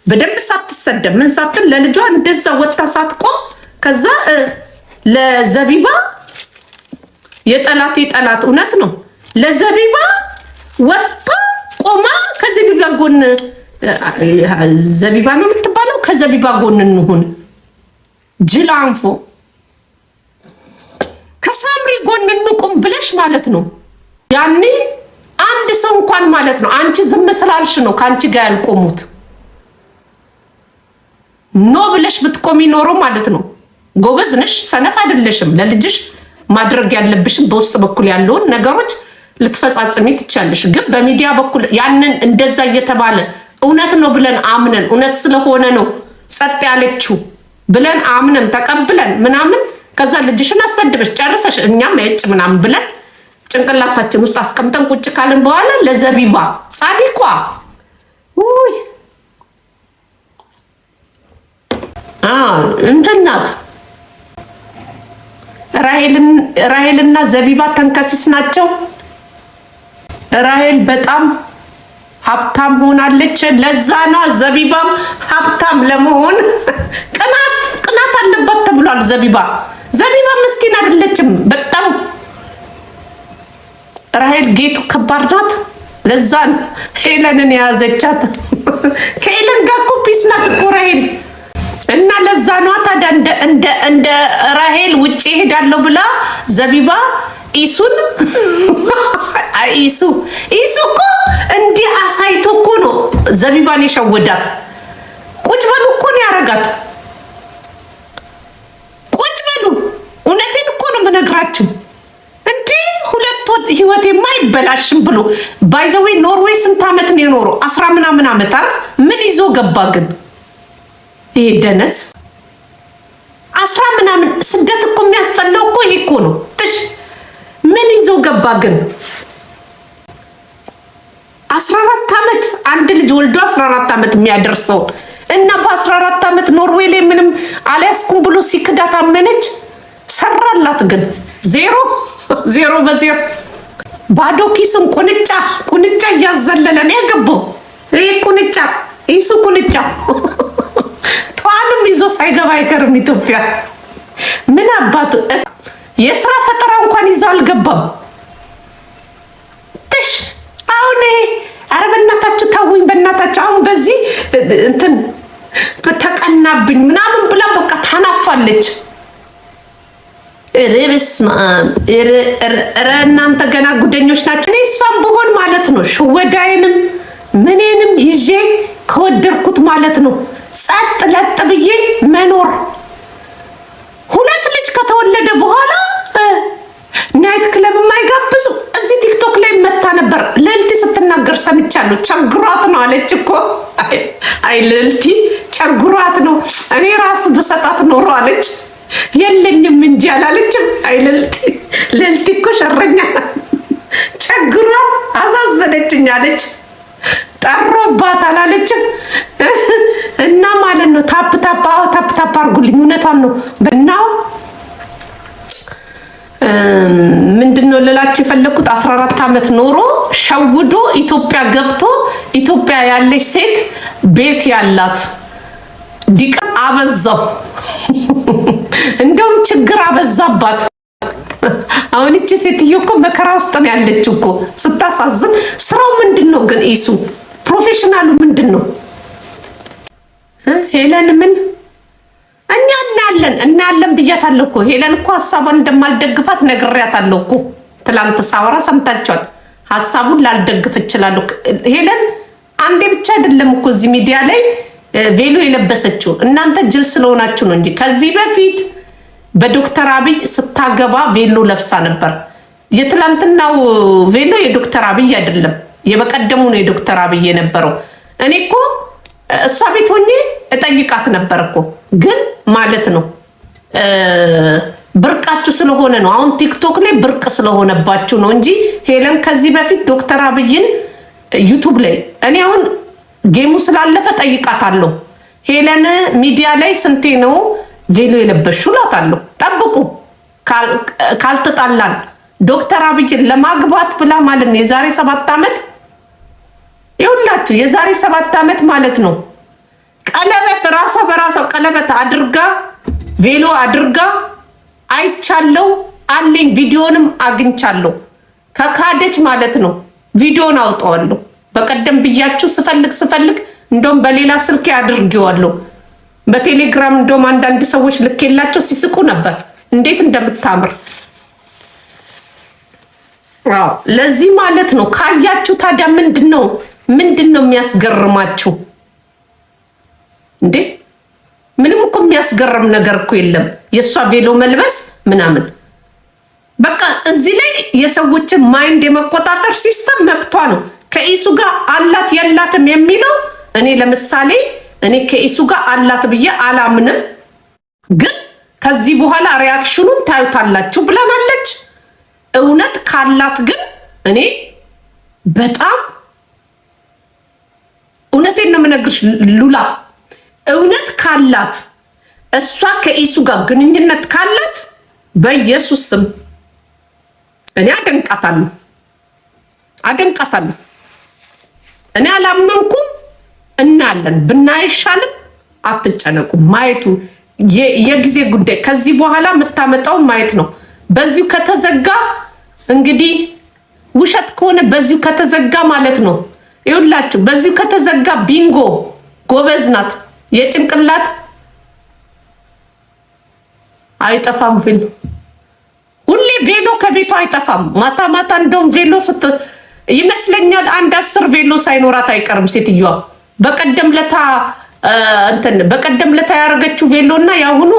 በደንብ ሳትሰደብ ምን ሳትል ለልጇ እንደዛ ወጣ ሳትቆም ከዛ ለዘቢባ የጠላት እውነት ነው። ለዘቢባ ወጣ ቆማ ከዘቢባ ጎን ዘቢባ ነው የምትባለው። ከዘቢባ ጎን እንሁን ጅል አንፎ ከሳምሪ ጎን እንቁም ብለሽ ማለት ነው። ያኔ አንድ ሰው እንኳን ማለት ነው አንቺ ዝም ስላልሽ ነው ከአንቺ ጋር ያልቆሙት። ኖ ብለሽ ብትቆሚ ኖሮ ማለት ነው ጎበዝ ነሽ፣ ሰነፍ አይደለሽም። ለልጅሽ ማድረግ ያለብሽም በውስጥ በኩል ያለውን ነገሮች ልትፈጻጽሚ ትቻለሽ። ግን በሚዲያ በኩል ያንን እንደዛ እየተባለ እውነት ነው ብለን አምነን እውነት ስለሆነ ነው ጸጥ ያለችው ብለን አምነን ተቀብለን ምናምን ከዛ ልጅሽን አሰድበሽ ጨርሰሽ እኛም የጭ ምናምን ብለን ጭንቅላታችን ውስጥ አስቀምጠን ቁጭ ካልን በኋላ ለዘቢባ ጻዲቋ ውይ እንትናት ራሄልና ዘቢባ ተንከሲስ ናቸው። ራሄል በጣም ሀብታም ሆናለች። ለዛ ነው ዘቢባም ሀብታም ለመሆን ቅናት አለባት ተብሏል። ዘቢባ ምስኪን አይደለችም። በጣም ራሄል ጌቱ ከባድ ናት። ለዛ ሄለንን የያዘቻት ከሄለን ጋር እኮ ፒስ ናት እኮ ራሄል እና ለዛ ነው ታዲያ እንደ ራሄል ውጪ ሄዳለሁ ብላ ዘቢባ ኢሱን ኢሱ እኮ እንዲህ አሳይቶ እኮ ነው ዘቢባን የሸወዳት። ቁጭ በሉ እኮ ነው ያረጋት። ቁጭ በሉ። እውነቴን እኮ ነው የምነግራችሁ። እንዴ ሁለት ህይወቴ የማይበላሽም ብሎ ባይዘዌ ኖርዌይ ስንት ዓመት ነው የኖረው? 10 ምናምን ዓመት አይደል? ምን ይዞ ገባ ግን ይሄ ደነስ? 10 ምናምን ስደት እኮ የሚያስጠላው እኮ ይሄ እኮ ነው። እሺ ምን ይዞ ገባ ግን? 14 ዓመት አንድ ልጅ ወልዶ 14 ዓመት የሚያደርሰው እና በ14 ዓመት ኖርዌይ ላይ ምንም አልያዝኩም ብሎ ሲክዳት አመነች። ሰራላት ግን ዜሮ በዜሮ ባዶ ኪሱን ቁንጫ እያዘለለ ነው ያገባው። ይሄ ቁንጫ ኢሱ ቁንጫ ጧንም ይዞ ሳይገባ አይቀርም። ኢትዮጵያ ምን አባቱ የስራ ፈጠራ እንኳን ይዞ አልገባም። ትሽ አሁን ኧረ በእናታችሁ ተውኝ፣ በእናታችሁ አሁን በዚህ እንትን ተቀናብኝ ምናምን ብላ በቃ ታናፋለች። በስመ አብ እናንተ ገና ጉደኞች ናቸው። እኔ እሷም ብሆን ማለት ነው ሽወዳይንም ምኔንም ይዤ ከወደድኩት ማለት ነው ጸጥ ለጥ ብዬ መኖር። ሁለት ልጅ ከተወለደ በኋላ ናይት ክለብ የማይጋብዙ እዚህ ቲክቶክ ላይ መታ ነበር። ልዕልቲ ስትናገር ሰምቻለሁ። ቸግሯት ነው አለች እኮ። አይ ልዕልቲ ቸግሯት ነው፣ እኔ ራሱ ብሰጣት ኖሮ አለች። የለኝም እንጂ አላለችም። አይ ልዕልቲ እኮ ሸረኛ ቸግሯት አሳዘነችኝ አለች። ጠሮባት አላለችም። እና ማለት ነው ታፕ አድርጉልኝ። እውነቷን ነው። በናው ምንድነው ልላችሁ የፈለኩት 14 ዓመት ኖሮ ሸውዶ ኢትዮጵያ ገብቶ ኢትዮጵያ ያለች ሴት ቤት ያላት ዲቃ አበዛው። እንደውም ችግር አበዛባት። አሁን እቺ ሴትዮ እኮ መከራ ውስጥ ነው ያለችው እኮ ስታሳዝን። ስራው ምንድነው ግን? ኢሱ ፕሮፌሽናሉ ምንድነው? ሄለን ምን እኛ እናያለን ብያታለሁ እኮ። ሄለን እኮ ሀሳቧን እንደማልደግፋት ነግሬያታለሁ እኮ። ትላንት ሳወራ ሰምታችኋል። ሀሳቡን ላልደግፍ እችላለሁ። ሄለን አንዴ ብቻ አይደለም እኮ እዚህ ሚዲያ ላይ ቬሎ የለበሰችው። እናንተ ጅል ስለሆናችሁ ነው እንጂ ከዚህ በፊት በዶክተር አብይ ስታገባ ቬሎ ለብሳ ነበር። የትላንትናው ቬሎ የዶክተር አብይ አይደለም፣ የበቀደሙ ነው የዶክተር አብይ የነበረው። እኔ እኮ እሷ ቤት ሆኜ እጠይቃት ነበር እኮ። ግን ማለት ነው ብርቃችሁ ስለሆነ ነው። አሁን ቲክቶክ ላይ ብርቅ ስለሆነባችሁ ነው እንጂ ሄለን ከዚህ በፊት ዶክተር አብይን ዩቱብ ላይ እኔ አሁን ጌሙ ስላለፈ ጠይቃታለሁ። ሄለን ሚዲያ ላይ ስንቴ ነው ቬሎ የለበሽው እላታለሁ። ጠብቁ ካልተጣላን ዶክተር አብይን ለማግባት ብላ ማለት ነው የዛሬ 7 ዓመት ይኸውላችሁ፣ የዛሬ 7 ዓመት ማለት ነው ቀለበት ራሷ በራሷ ቀለበት አድርጋ ቬሎ አድርጋ አይቻለው አለኝ። ቪዲዮንም አግኝቻለሁ። ከካደች ማለት ነው ቪዲዮን አውጣዋለሁ። በቀደም ብያችሁ ስፈልግ እንደውም በሌላ ስልክ አድርጌዋለሁ። በቴሌግራም እንደውም አንዳንድ ሰዎች ልኬላቸው ሲስቁ ነበር እንዴት እንደምታምር። አዎ ለዚህ ማለት ነው ካያችሁ ታዲያ ምንድነው የሚያስገርማችሁ እንዴ? ምንም እኮ የሚያስገርም ነገር እኮ የለም። የእሷ ቬሎ መልበስ ምናምን በቃ እዚህ ላይ የሰዎችን ማይንድ የመቆጣጠር ሲስተም መብቷ ነው። ከኢሱ ጋር አላት የላትም የሚለው እኔ ለምሳሌ እኔ ከኢሱ ጋር አላት ብዬ አላምንም፣ ግን ከዚህ በኋላ ሪያክሽኑን ታዩታላችሁ ብላናለች። እውነት ካላት ግን እኔ በጣም እውነቴን ነው የምነግርሽ ሉላ፣ እውነት ካላት እሷ ከኢሱ ጋር ግንኙነት ካላት በኢየሱስ ስም እኔ አደንቃታለሁ። እኔ አላመንኩም። እናያለን ብናይሻልም አትጨነቁ። ማየቱ የጊዜ ጉዳይ። ከዚህ በኋላ የምታመጣው ማየት ነው። በዚሁ ከተዘጋ እንግዲህ ውሸት ከሆነ በዚሁ ከተዘጋ ማለት ነው። ይኸውላችሁ በዚሁ ከተዘጋ ቢንጎ ጎበዝ ናት። የጭንቅላት አይጠፋም ፊልም ሁሌ ቬሎ ከቤቷ አይጠፋም። ማታ ማታ እንደውም ቬሎ ይመስለኛል 10 ቬሎ ሳይኖራት አይቀርም ሴትዮዋ። በቀደም ለታ ያደረገችው ቬሎ እና ያሁኑ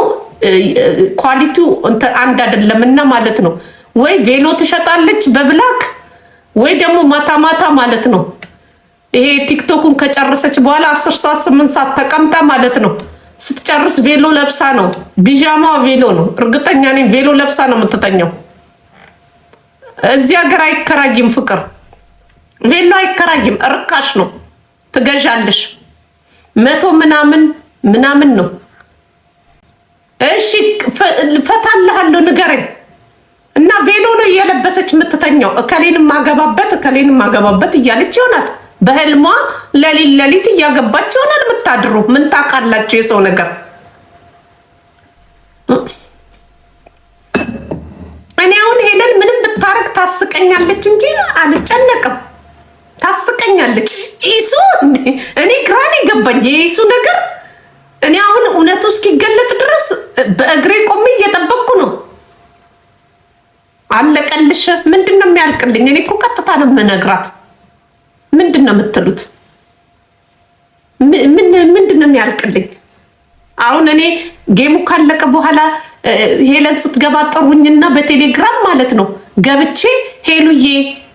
ኳሊቲው አንድ አይደለምና ማለት ነው። ወይ ቬሎ ትሸጣለች በብላክ ወይ ደግሞ ማታ ማታ ማለት ነው። ይሄ ቲክቶኩን ከጨረሰች በኋላ 10 ሰዓት 8 ሰዓት ተቀምጣ ማለት ነው። ስትጨርስ ቬሎ ለብሳ ነው። ቢጃማ ቬሎ ነው። እርግጠኛ ነኝ ቬሎ ለብሳ ነው የምትተኛው። እዚህ ሀገር አይከራይም ፍቅር፣ ቬሎ አይከራይም። እርካሽ ነው። ትገዣለሽ 100 ምናምን ነው። እሺ ፈታልሃለሁ ንገረኝ። እና ቬሎ ነው እየለበሰች የምትተኛው። እከሌንም ማገባበት እያለች ይሆናል። በህልሟ ለሊት እያገባች ይሆናል የምታድሩ። ምን ታውቃላችሁ የሰው ነገር? እኔ አሁን ሄለን ምንም ብታረግ ታስቀኛለች እንጂ አልጨነቅም። ታስቀኛለች። ኢሱ እኔ ግራን የገባኝ የኢሱ ነገር። እኔ አሁን እውነቱ እስኪገለጥ ድረስ በእግሬ ቆሜ እየጠበቅኩ ነው። አለቀልሽ። ምንድን ነው የሚያልቅልኝ? እኔ እኮ ቀጥታ ነው የምነግራት። ምንድን ነው የምትሉት? ምንድን ነው የሚያልቅልኝ? አሁን እኔ ጌሙ ካለቀ በኋላ ሄለን ስትገባ ጥሩኝና በቴሌግራም ማለት ነው ገብቼ ሄሉዬ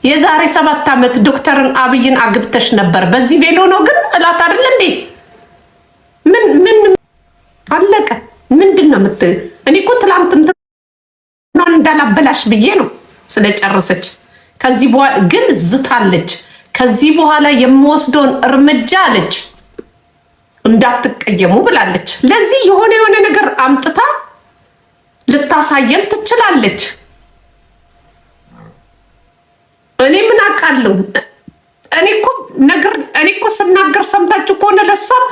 የዛሬ 7 ዓመት ዶክተርን አብይን አግብተሽ ነበር በዚህ ቬሎ ነው ግን እላት አይደል እንዴ? ምን አለቀ። ምንድን ነው የምትል? እኔ እኮ ትላንት እንዳላበላሽ ብዬ ነው ስለጨረሰች። ከዚህ በኋላ ግን ዝታለች። ከዚህ በኋላ የምወስደውን እርምጃ አለች እንዳትቀየሙ ብላለች። ለዚህ የሆነ ነገር አምጥታ ልታሳየን ትችላለች። እኔ ምን አውቃለሁ? እኔ እኮ ስናገር ሰምታችሁ ከሆነ ለሷም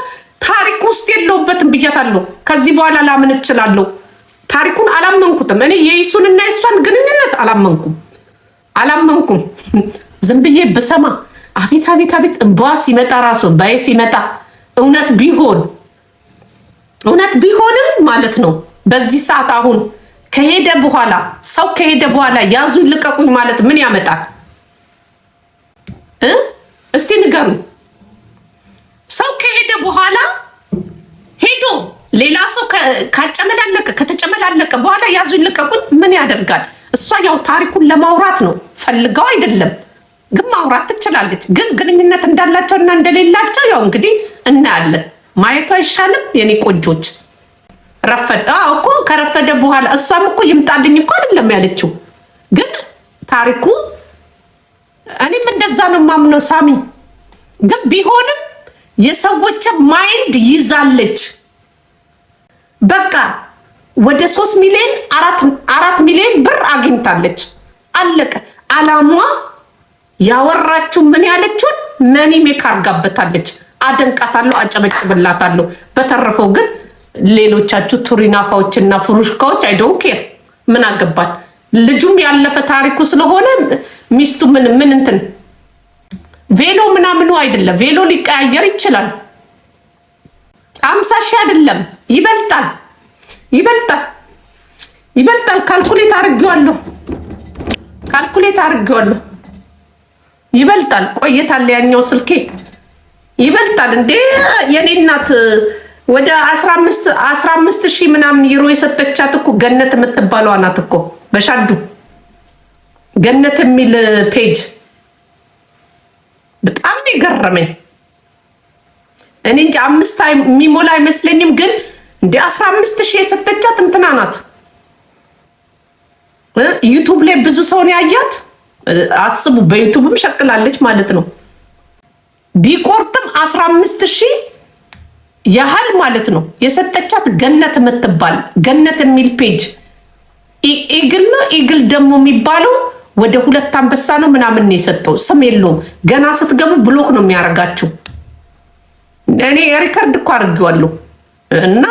ታሪክ ውስጥ የለውበትም ብያታለሁ። ከዚህ በኋላ ላምን እችላለሁ። ታሪኩን አላመንኩትም። እኔ የኢሱንና የሷን ግንኙነት አላመንኩም። ዝም ብዬ ብሰማ አቤት እንባ ሲመጣ ራሱ ባይ ሲመጣ እውነት ቢሆንም ማለት ነው። በዚህ ሰዓት አሁን ሰው ከሄደ በኋላ ያዙ ልቀቁኝ ማለት ምን ያመጣል? እስቲ ንገሩኝ። ሰው ከሄደ በኋላ ሄዶ ሌላ ሰው ከተጨመላለቀ በኋላ ያዙ ልቀቁኝ ምን ያደርጋል? እሷ ያው ታሪኩን ለማውራት ነው ፈልገው አይደለም፣ ግን ማውራት ትችላለች። ግን ግንኙነት እንዳላቸው እና እንደሌላቸው ያው እንግዲህ እናያለን። ማየቱ አይሻልም? የኔ ቆንጆች እኮ ከረፈደ በኋላ እሷም እኮ ይምጣልኝ እኮ አይደለም ያለችው። ግን ታሪኩ እኔም እንደዛ ነው ማምነው ሳሚ። ግን ቢሆንም የሰዎች ማይንድ ይዛለች። በቃ ወደ 3 ሚሊዮን 4 ሚሊዮን ብር አግኝታለች። አለቀ። አላሟ ያወራችሁ ምን ያለችውን መኒ ሜክ አርጋበታለች። አደንቃታለሁ፣ አጨበጭብላታለሁ። በተረፈው ግን ሌሎቻችሁ ቱሪናፋዎች እና ፍሩሽካዎች አይ ዶንት ኬር ምን አገባል። ልጁም ያለፈ ታሪኩ ስለሆነ ሚስቱ ምን እንትን ቬሎ ምናምኑ አይደለም። ቬሎ ሊቀያየር ይችላል። 50 ሺህ አይደለም ይበልጣል። ካልኩሌት አድርጌዋለሁ። ይበልጣል። ቆየታል። ያኛው ስልኬ ይበልጣል እንዴ የኔ እናት። ወደ 15 ሺህ ምናምን ዩሮ የሰጠቻት እኮ ገነት የምትባለው ናት እኮ በሻዱ ገነት የሚል ፔጅ በጣም ነው የገረመኝ። እኔ እንጂ 5 የሚሞላ አይመስለኝም። ግን እንደ 15 ሺህ የሰጠቻት እንትና ናት። ዩቱብ ላይ ብዙ ሰውን ያያት አስቡ። በዩቱብም ሸቅላለች ማለት ነው። ቢቆርጥም 15 ሺህ ያህል ማለት ነው የሰጠቻት ገነት የምትባል ገነት የሚል ፔጅ ኢግል ነው። ኢግል ደግሞ የሚባለው ወደ 2 አንበሳ ነው ምናምን ነው የሰጠው። ስም የለውም። ገና ስትገቡ ብሎክ ነው የሚያደርጋችሁ። እኔ ሪከርድ እኮ አድርጌዋለሁ። እና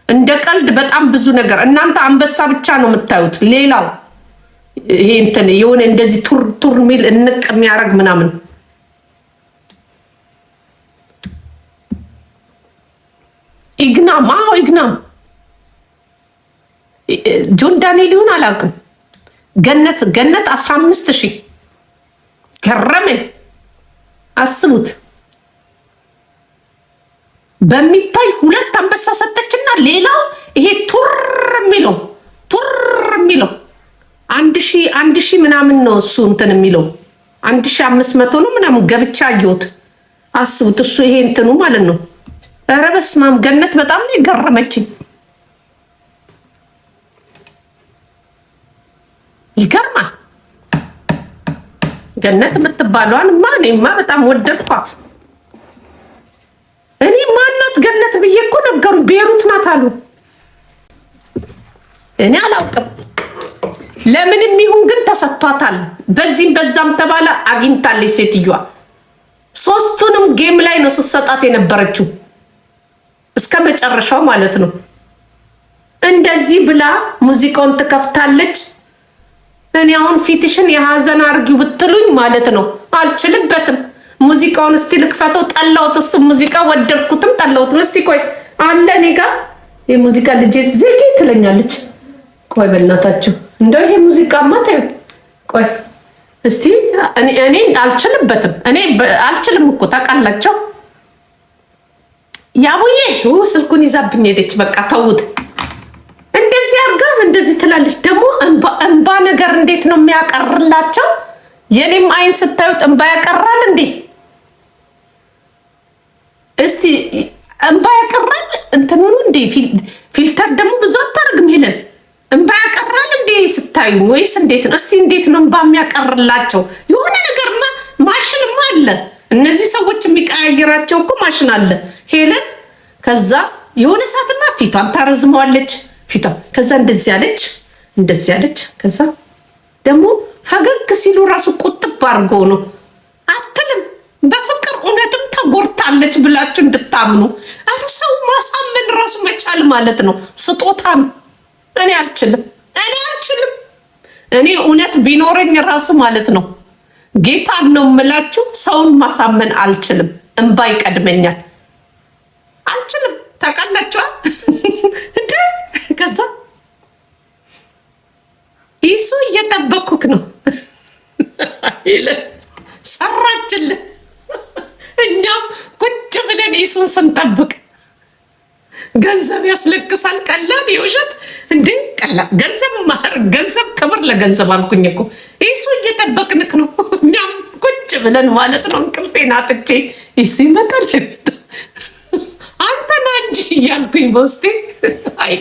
እንደ ቀልድ በጣም ብዙ ነገር እናንተ አንበሳ ብቻ ነው የምታዩት። ሌላው ይሄ እንትን የሆነ እንደዚህ ቱር ሚል እንቅ የሚያደርግ ምናምን ኢግናም ጆን ዳንኤል ይሁን አላውቅም። ገነት 15,000 ገረመን። አስቡት በሚታይ 2 አንበሳ ሰጠችና ሌላው ይሄ ቱር የሚለው 1,000 ምናምን ነው እሱ እንትን የሚለው 1,500 ነው ምናምን ገብቻ አየሁት። አስቡት እሱ ይሄ እንትኑ ማለት ነው። ኧረ በስመ አብ ገነት በጣም ነው የገረመችኝ። ይገርማል። ገነት የምትባለዋን እኔማ በጣም ወደድኳት። እኔ ማናት ገነት ብዬ እኮ ነገሩ ቤሩት ናት አሉ። እኔ አላውቅም። ለምንም ይሁን ግን ተሰጥቷታል። በዚህም በዛም ተባለ አግኝታለች ሴትዮዋ። 3ቱንም ጌም ላይ ነው ስትሰጣት የነበረችው እስከ መጨረሻው ማለት ነው። እንደዚህ ብላ ሙዚቃውን ትከፍታለች። እኔ አሁን ፊትሽን የሀዘን አርጊው ብትሉኝ ማለት ነው አልችልበትም። ሙዚቃውን እስቲ ልክፈተው። ጠላውት እሱ ሙዚቃ ወደድኩትም ጠላውትም። እስቲ ቆይ አለ እኔ ጋር የሙዚቃ ልጄ ዘጌ ትለኛለች። ቆይ በእናታችሁ እንደው ይሄ ሙዚቃማ ተይው። ቆይ እስቲ እኔ አልችልበትም። እኔ አልችልም እኮ ታውቃላችሁ። ያቡዬ ስልኩን ይዛብኝ ሄደች። በቃ ተውት። እንደዚህ አርጋ እንደዚህ ትላለች። ደግሞ እንባ ነገር እንዴት ነው የሚያቀርላቸው? የኔም አይን ስታዩት እንባ ያቀራል እንዴ? እስቲ እንባ ያቀራል እንትን ሆኖ እንዴ? ፊልተር ደግሞ ብዙ አታርግም ይለን እንባ ያቀራል እንዴ ስታዩ? ወይስ እንዴት ነው? እስቲ እንዴት ነው እንባ የሚያቀርላቸው? የሆነ ነገርማ ማሽንማ አለ። እነዚህ ሰዎች የሚቀያየራቸው እኮ ማሽን አለ ሄለን። ከዛ የሆነ ሰዓትማ ፊቷን ታረዝመዋለች። ከዛ እንደዚህ ያለች ከዛ ደግሞ ፈገግ ሲሉ ራሱ ቁጥብ አድርገው ነው አትልም። በፍቅር እውነትም ተጎድታለች ብላችሁ እንድታምኑ። አረ ሰው ማሳመን ራሱ መቻል ማለት ነው ስጦታ ነው። እኔ አልችልም። እኔ እውነት ቢኖረኝ ራሱ ማለት ነው ጌታን ነው የምላችሁ ሰውን ማሳመን አልችልም። እንባ ይቀድመኛል። አልችልም። ታውቃላችኋል እንዴ? ከዛ ይሱ እየጠበኩክ ነው ሰራችልን። እኛም ቁጭ ብለን ይሱን ስንጠብቅ ገንዘብ ያስለቅሳል። ቀላል የውሸት እንዴ? ቀላል ገንዘብ ክብር ለገንዘብ አልኩኝ እኮ። ይሱ እየጠበቅንክ ነው። እኛም ቁጭ ብለን ማለት ነው። እንቅልፌን አጥቼ ይሱ ይመጣል አንተና እንጂ እያልኩኝ በውስጤ አይ